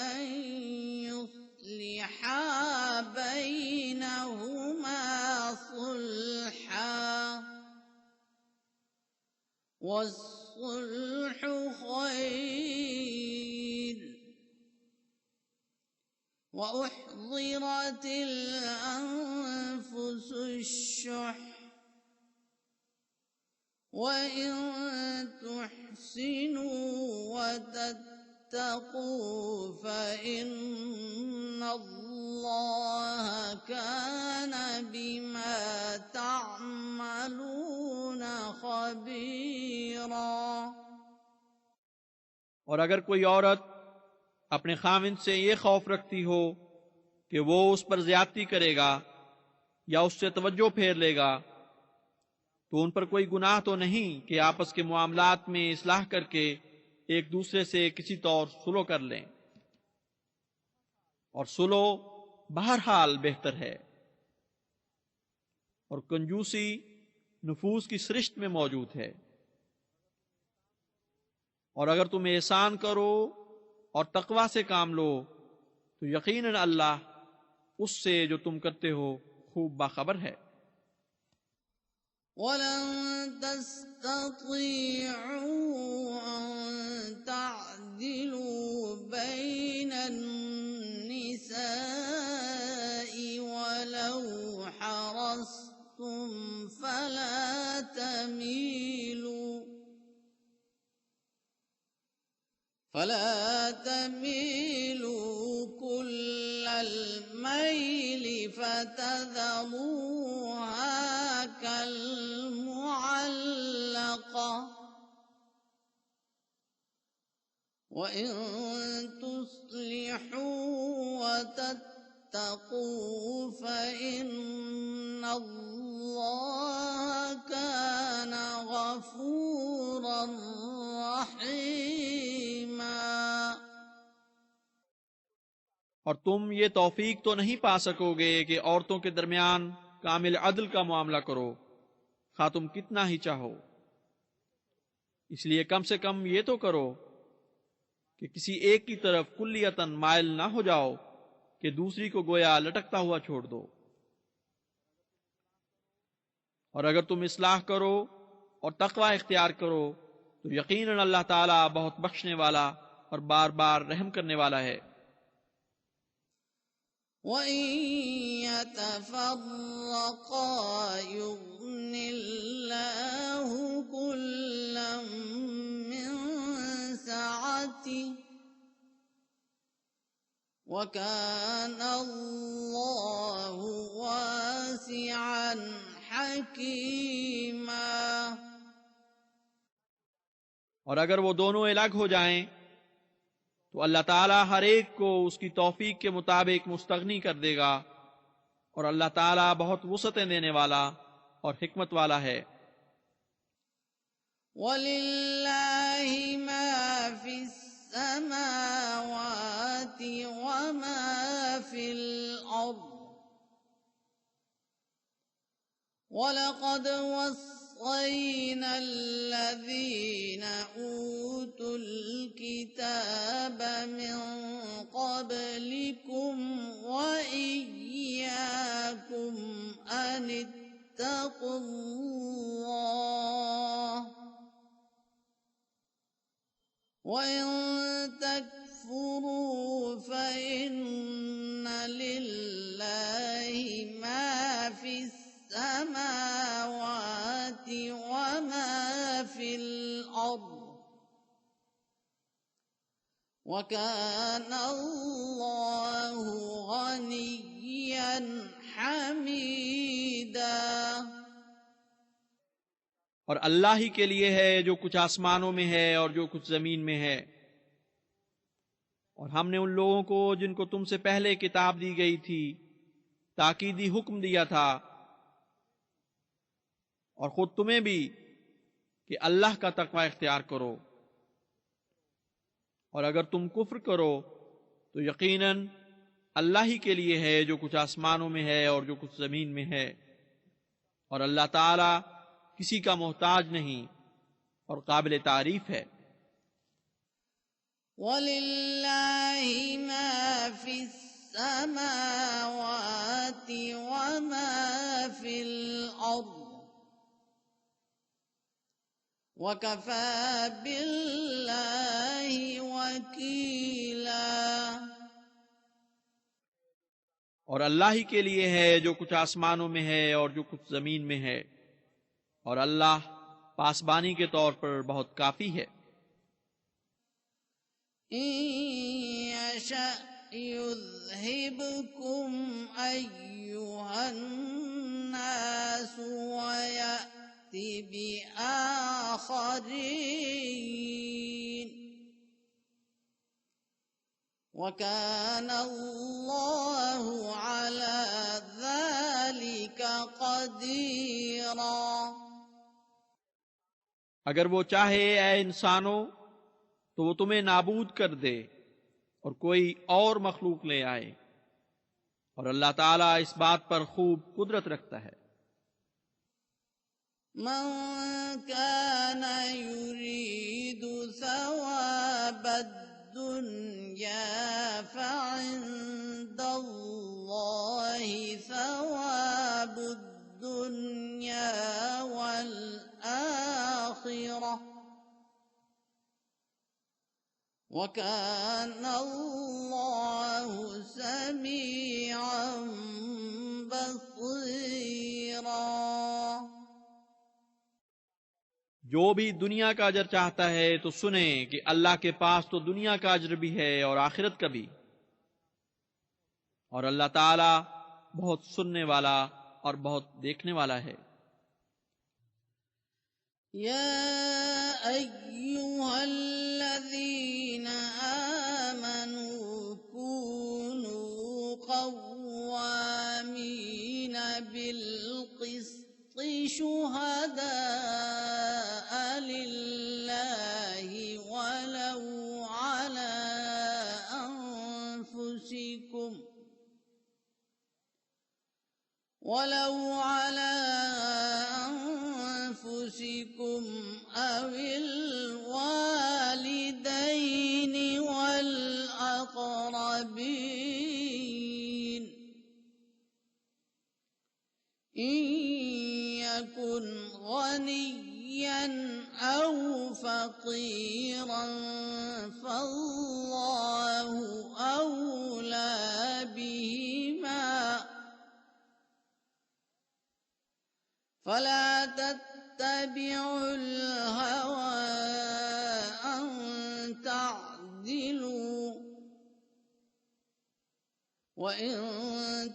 أن يصلحا بينهما صلحا والصلح خير وأحضرت الأنفس الشح وإن تحسنوا وتتقوا فإن الله كان بما تعملون خبيرا। और अगर कोई औरत अपने खाविंद से ये खौफ रखती हो कि वो उस पर ज्यादती करेगा या उससे तवज्जो फेर लेगा, तो उन पर कोई गुनाह तो नहीं कि आपस के मामलात में इस्लाह करके एक दूसरे से किसी तौर सुलह कर लें, और सुलह बहरहाल बेहतर है। और कंजूसी नफूस की सृष्ट में मौजूद है। और अगर तुम एहसान करो और तकवा से काम लो तो यकीनन अल्लाह उससे जो तुम करते हो खूब बाखबर है। वलन तस्ततीअू अन तअदिलू बैनन निसाई वलौ हरस्तुम فلا تميلوا كل الميل فتذروها كالمعلقة وإن تصلحوا وتتقوا فإن الله كان غفورا رحيما। और तुम ये तौफीक तो नहीं पा सकोगे कि औरतों के दरमियान कामिल अदल का मामला करो, खा तुम कितना ही चाहो। इसलिए कम से कम ये तो करो कि किसी एक की तरफ कुल्लियतन माइल ना हो जाओ कि दूसरी को गोया लटकता हुआ छोड़ दो। और अगर तुम इस्लाह करो और तकवा इख्तियार करो तो यकीनन अल्लाह ताला बहुत बख्शने वाला और बार बार रहम करने वाला है। वइन यतफर्रक़ा युग़निल्लाहु कुल्लन मिन सअतिही वकान अल्लाहु वासिअन हकीमा। और अगर वो दोनों अलग हो जाएं तो अल्लाह ताला हर एक को उसकी तौफीक के मुताबिक मुस्तगनी कर देगा, और अल्लाह ताला बहुत वुसअतें देने वाला और हिकमत वाला है। वलिल्लाहि मा फिस समावाति व मा फिल अर्द वलक़द वस्सैना الذين أوتوا الكتاب من قبلكم وإياكم أن اتقوا الله وإن تكفروا فإن لله ما في السماوات وما في الأرض وكان الله غنيا حميدا। और अल्लाह ही के लिए है जो कुछ आसमानों में है और जो कुछ जमीन में है। और हमने उन लोगों को जिनको तुमसे पहले किताब दी गई थी ताकीदी हुक्म दिया था, और खुद तुम्हें भी, कि अल्लाह का तकवा इख्तियार करो। और अगर तुम कुफ्र करो तो यकीनन अल्लाह ही के लिए है जो कुछ आसमानों में है और जो कुछ जमीन में है, और अल्लाह ताला किसी का मोहताज नहीं और काबिल तारीफ है। वलिल्लाहि मा फिस समावाति व मा फिल अर्द वकफा बिल्लाहि वकीला। और अल्लाह ही के लिए है जो कुछ आसमानों में है और जो कुछ जमीन में है, और अल्लाह पासबानी के तौर पर बहुत काफी है। यशा युज़हिबकुम अय्युहन्नास वयअति बिआखरीन वकान अल्लाहु अला ज़ालिका क़दीरा। अगर वो चाहे ऐ इंसानों तो वो तुम्हें नाबूद कर दे और कोई और मखलूक ले आए, और अल्लाह ताला इस बात पर खूब कुदरत रखता है। من كان يريد ثواب الدنيا فعند الله ثواب الدنيا والآخرة وكان الله سميعا بصيرا। जो भी दुनिया का अजर चाहता है तो सुने कि अल्लाह के पास तो दुनिया का अजर भी है और आखिरत का भी, और अल्लाह ताला बहुत सुनने वाला और बहुत देखने वाला है। या अय्युहल्लज़ीन आमनू कूनू क़व्वामीन बिल क़िस्ति शुहदाअ लिल्लाहि वलौ अला अनफुसिकुम अविल वालिदैनि वल अक़रबीन इन यकुन गनिय्यन औ फ़क़ीरन फ़ल्लाहु औला बिहिमा फला तत्तबिउल हवा अन तअदिलू व इन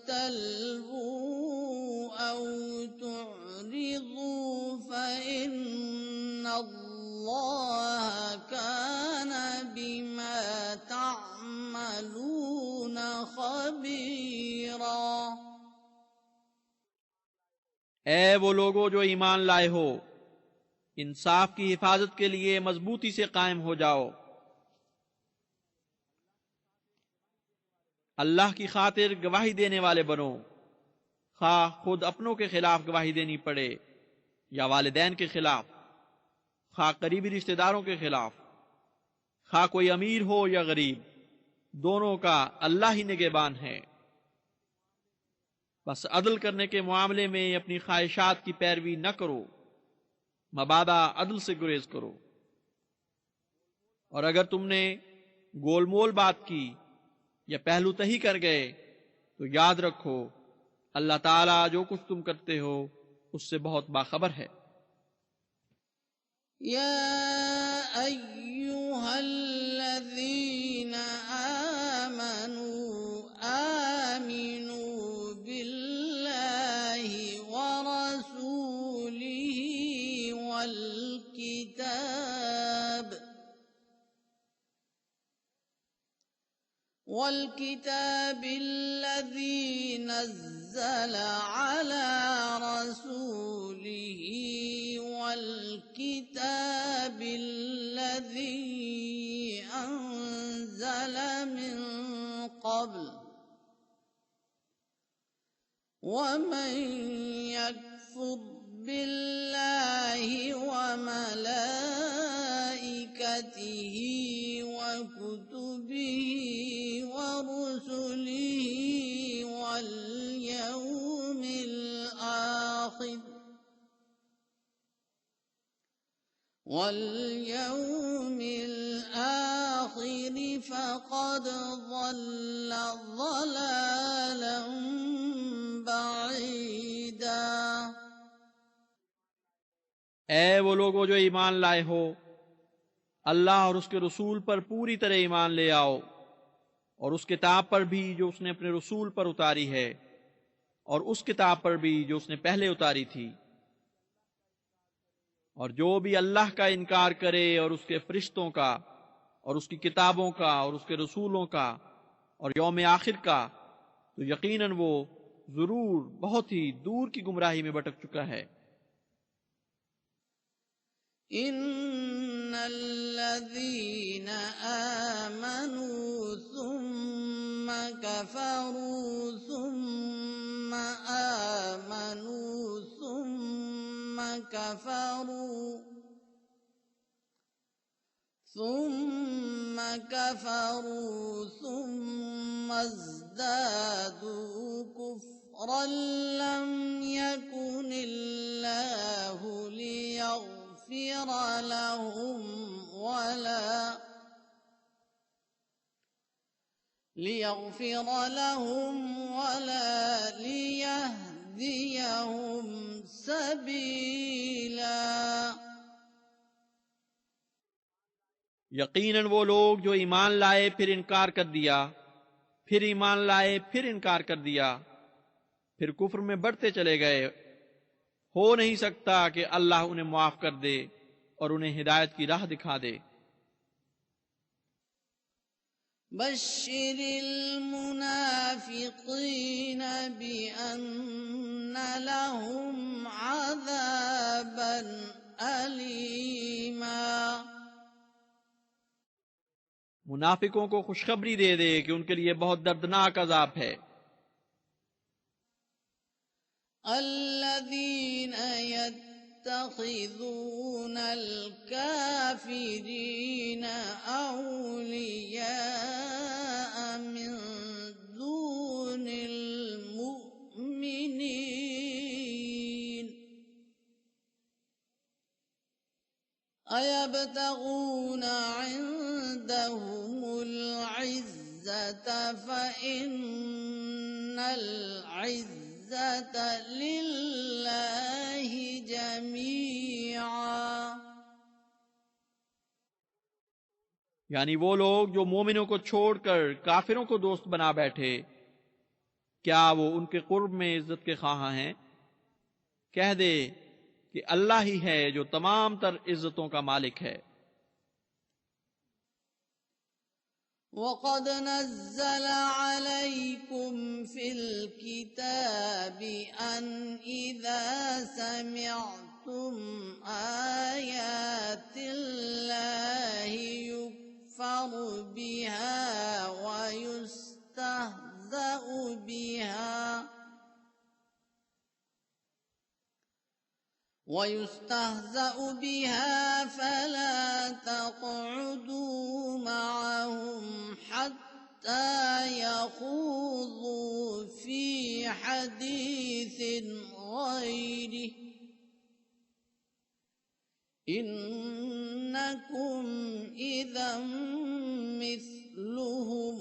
तल्वू औ तुअरिदू फ़इन्नल्लाह कान बिमा तअमलून ख़बीरा। ऐ वो लोगो जो ईमान लाए हो, इंसाफ की हिफाजत के लिए मजबूती से कायम हो जाओ। अल्लाह की खातिर गवाही देने वाले बनो, खा खुद अपनों के खिलाफ गवाही देनी पड़े या वालिदैन के खिलाफ, खा करीबी रिश्तेदारों के खिलाफ, खा कोई अमीर हो या गरीब, दोनों का अल्लाह ही निगहबान है। बस अदल करने के मामले में अपनी ख्वाहिशात की पैरवी न करो, मबादा अदल से गुरेज करो। और अगर तुमने गोलमोल बात की या पहलू तही कर गए तो याद रखो अल्लाह ताला जो कुछ तुम करते हो उससे बहुत बाखबर है। या अय्युहल्लज़ीना आमनू आमिनू बिल्लाहि व रसूलिहि والكتاب الذي نزل على رسوله والكتاب الذي أنزل من قبل ومن يكفر بالله وملائكته وكتبه ورسله واليوم الآخر فقد ضل ضلالا بعيدا। ऐ वो लोगो जो ईमान लाए हो, अल्लाह और उसके रसूल पर पूरी तरह ईमान ले आओ और उस किताब पर भी जो उसने अपने रसूल पर उतारी है और उस किताब पर भी जो उसने पहले उतारी थी। और जो भी अल्लाह का इनकार करे और उसके फरिश्तों का और उसकी किताबों का और उसके रसूलों का और यौम आखिर का, तो यकीनन वो जरूर बहुत ही दूर की गुमराही में भटक चुका है। إن الذين آمنوا ثم كفروا ثم آمنوا ثم كفروا ثم ازدادوا كفرا لم يكن الله ليغفر لهم ولا ليهديهم سبيلا। यकीनन वो लोग जो ईमान लाए फिर इनकार कर दिया, फिर ईमान लाए फिर इनकार कर दिया, फिर कुफ्र में बढ़ते चले गए, हो नहीं सकता कि अल्लाह उन्हें माफ कर दे और उन्हें हिदायत की राह दिखा दे। बश्शिरिल मुनाफिकीन बिअन्न लहुम अज़ाबन अलीमा। मुनाफिकों को खुशखबरी दे दे कि उनके लिए बहुत दर्दनाक अजाब है। अल्लज़ीन यत्तखिज़ून अल-काफ़िरीन औलियाअ मिन दूनिल मुमिनीन अयब्तगून इंदहुमुल इज़्ज़त फ़इन्नल इज़्ज़त लिल्लाहि जमीआ। यानी वो लोग जो मोमिनों को छोड़कर काफिरों को दोस्त बना बैठे, क्या वो उनके कुर्ब में इज्जत के ख्वाह हैं? कह दे कि अल्लाह ही है जो तमाम तर इज्जतों का मालिक है। वक़द नज़्ज़ल अलैकुम फ़िल किताबि अन इज़ा समिअतुम आयातिल्लाहि युकफ़रु बिहा ويستهزأ بها فلا تقعدوا معهم حتى يخوضوا في حديث غيره إنكم إذا مثلهم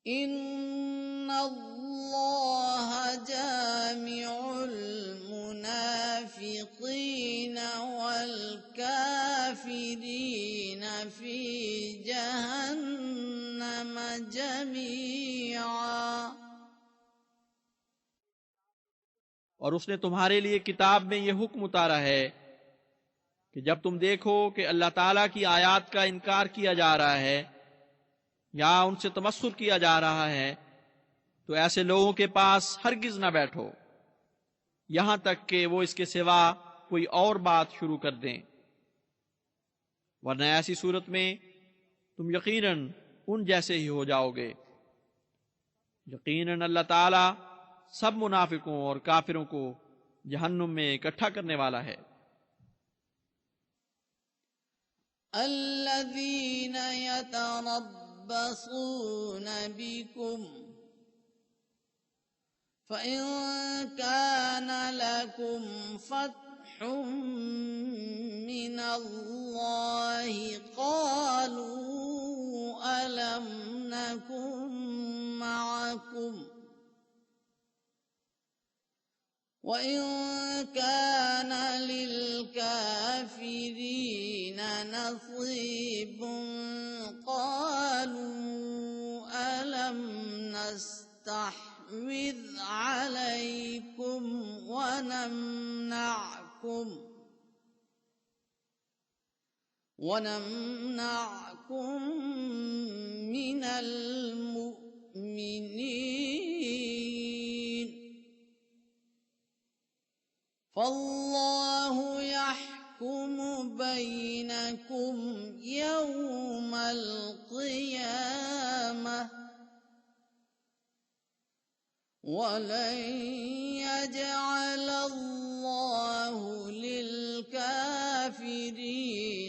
إن الله جامع المنافقين والكافرين في جهنم جميعا। और उसने तुम्हारे लिए किताब में यह हुक्म उतारा है कि जब तुम देखो कि अल्लाह ताला की आयत का इनकार किया जा रहा है या उनसे तमस्सुर किया जा रहा है, तो ऐसे लोगों के पास हरगिज ना बैठो यहां तक कि वो इसके सिवा कोई और बात शुरू कर दें, वरना ऐसी सूरत में तुम यकीनन उन जैसे ही हो जाओगे। यकीनन अल्लाह ताला सब मुनाफिकों और काफिरों को जहन्नुम में इकट्ठा करने वाला है। अल्लज़ीन यतरब्बसून बिकुम फ़इन कान लकुम फ़त्हुम मिनल्लाहि क़ालू अलम नकुम मअकुम وإن كان للكافرين نصيب قالوا ألم نستحوذ عليكم ونمنعكم من المؤمنين فالله يحكم بينكم يوم القيامة ولن يجعل الله للكافرين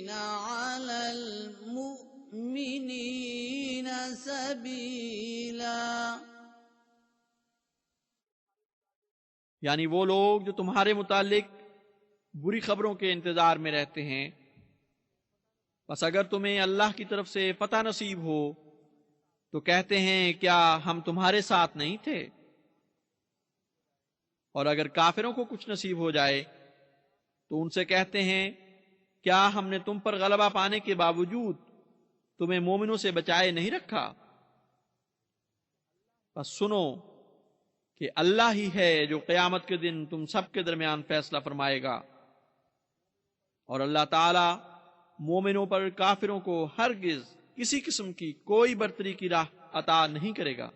على المؤمنين سبيلا। यानी वो लोग जो तुम्हारे मुतालिक बुरी खबरों के इंतजार में रहते हैं, बस अगर तुम्हें अल्लाह की तरफ से फतह नसीब हो तो कहते हैं क्या हम तुम्हारे साथ नहीं थे, और अगर काफिरों को कुछ नसीब हो जाए तो उनसे कहते हैं क्या हमने तुम पर गलबा पाने के बावजूद तुम्हें मोमिनों से बचाए नहीं रखा। बस सुनो कि अल्लाह ही है जो क़यामत के दिन तुम सबके दरमियान फैसला फरमाएगा, और अल्लाह ताला मोमिनों पर काफिरों को हरगिज किसी किस्म की कोई बर्तरी की राह अता नहीं करेगा।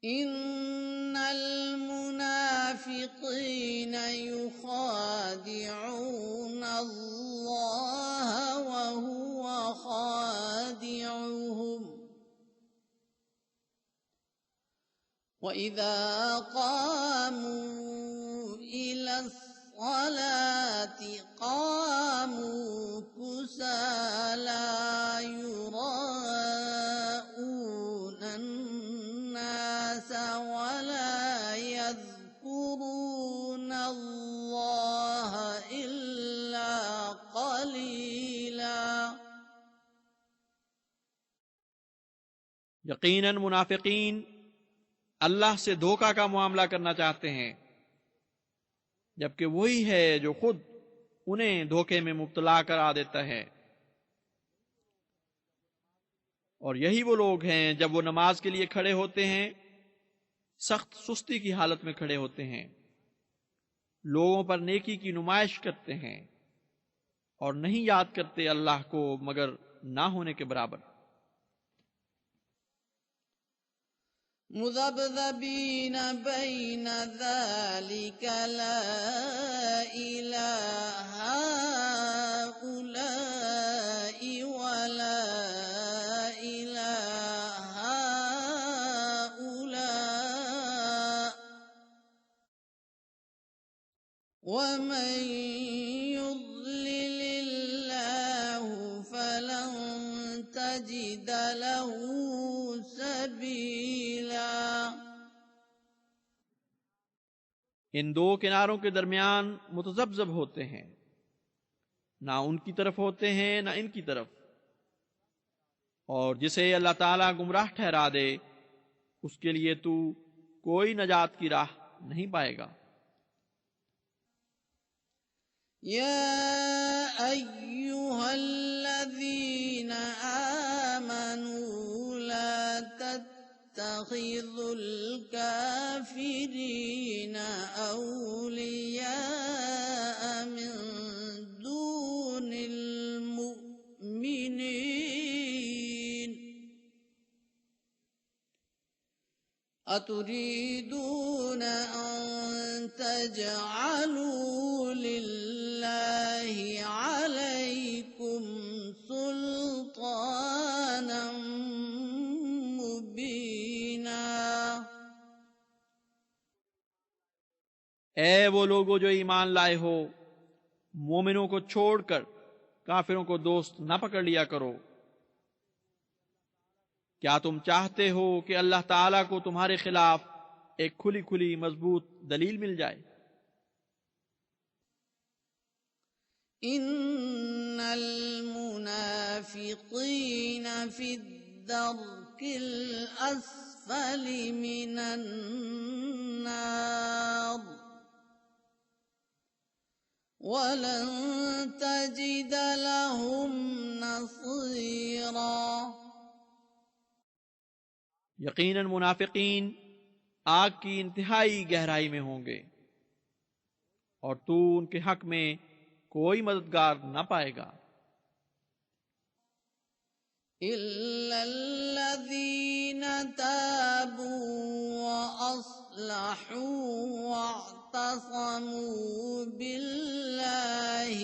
इन्नल मुनाफिकीन युखादिऊन अल्लाह व हुवा खादिऊहुम व इज़ा क़ामू इला الصلاة قاموا كسالى يراءون الناس ولا يذكرون الله إلا قليلا। यकीनन मुनाफिकीन अल्लाह से धोखा का मामला करना चाहते हैं, जबकि वही है जो खुद उन्हें धोखे में मुब्तला करा देता है। और यही वो लोग हैं जब वो नमाज के लिए खड़े होते हैं सख्त सुस्ती की हालत में खड़े होते हैं, लोगों पर नेकी की नुमाइश करते हैं और नहीं याद करते अल्लाह को मगर ना होने के बराबर। मुज़ब्ज़बीन बैन ज़ालिक ला इलाहा उलाई वला इलाहा उला वमन युज़्लिलिल्लाहु फलन तजिद लहू सबीला। इन दो किनारों के दरमियान मुतज़ब्ज़ब होते हैं, ना उनकी तरफ होते हैं ना इनकी तरफ, और जिसे अल्लाह ताला गुमराह ठहरा दे उसके लिए तू कोई नजात की राह नहीं पाएगा। या अय्युहल्लज़ीन आमनू ला तत्तखिज़ुल काफिरीन औलिया मिन दूनिल मुमिनीन अतुरीदून अन तजअलू लिल्लाहि अलैकुम सुल्तानम मुबीना। ए वो लोगो जो ईमान लाए हो, मोमिनों को छोड़कर काफिरों को दोस्त न पकड़ लिया करो। क्या तुम चाहते हो कि अल्लाह ताला को तुम्हारे खिलाफ एक खुली खुली मजबूत दलील मिल जाए? इन्नल मुनाफिकीन फिद्दर्किल अस्फलि मिनन नार वलन तजिद लहुम नसीरा। यकीनन मुनाफिकीन आग की इंतहाई गहराई में होंगे और तू उनके हक में कोई मददगार न पाएगा। इल्लल्लज़ीन ताबू व واعتصموا بالله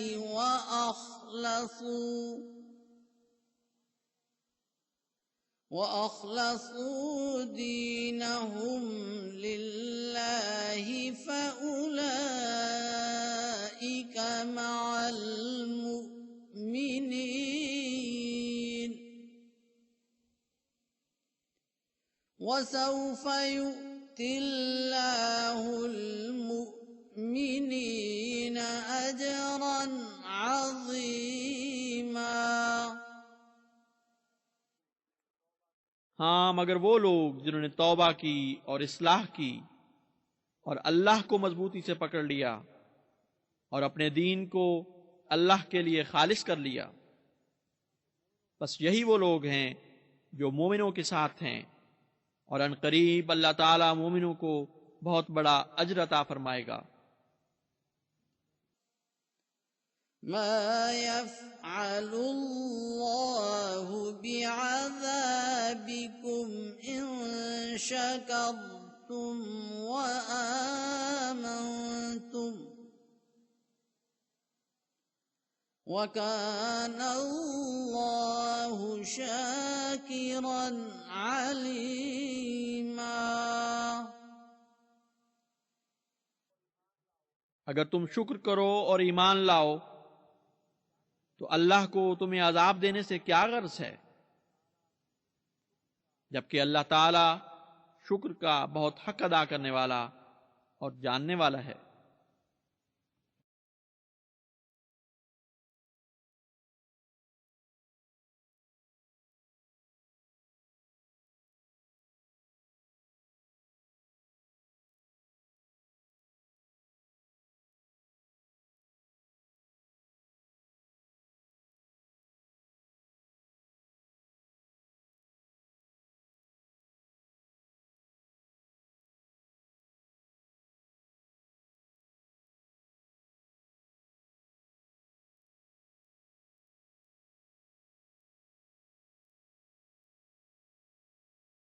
وأخلصوا دينهم لله فأولئك مع المؤمنين وسوف يؤتي الله المؤمنين أجرا عظيما। हाँ, मगर वो लोग जिन्होंने तौबा की और इस्लाह की और अल्लाह को मजबूती से पकड़ लिया और अपने दीन को अल्लाह के लिए खालिस कर लिया, बस यही वो लोग हैं जो मोमिनों के साथ हैं, और अनकरीब अल्लाह ताला मोमिनों को बहुत बड़ा अजर अता फरमाएगा। ما يفعل الله بعذابكم إن شكرتم وآمنتم وكان الله شاكرا عليما। अगर तुम शुक्र करो और ईमान लाओ तो अल्लाह को तुम्हें अजाब देने से क्या गर्ज है, जबकि अल्लाह ताला शुक्र का बहुत हक अदा करने वाला और जानने वाला है।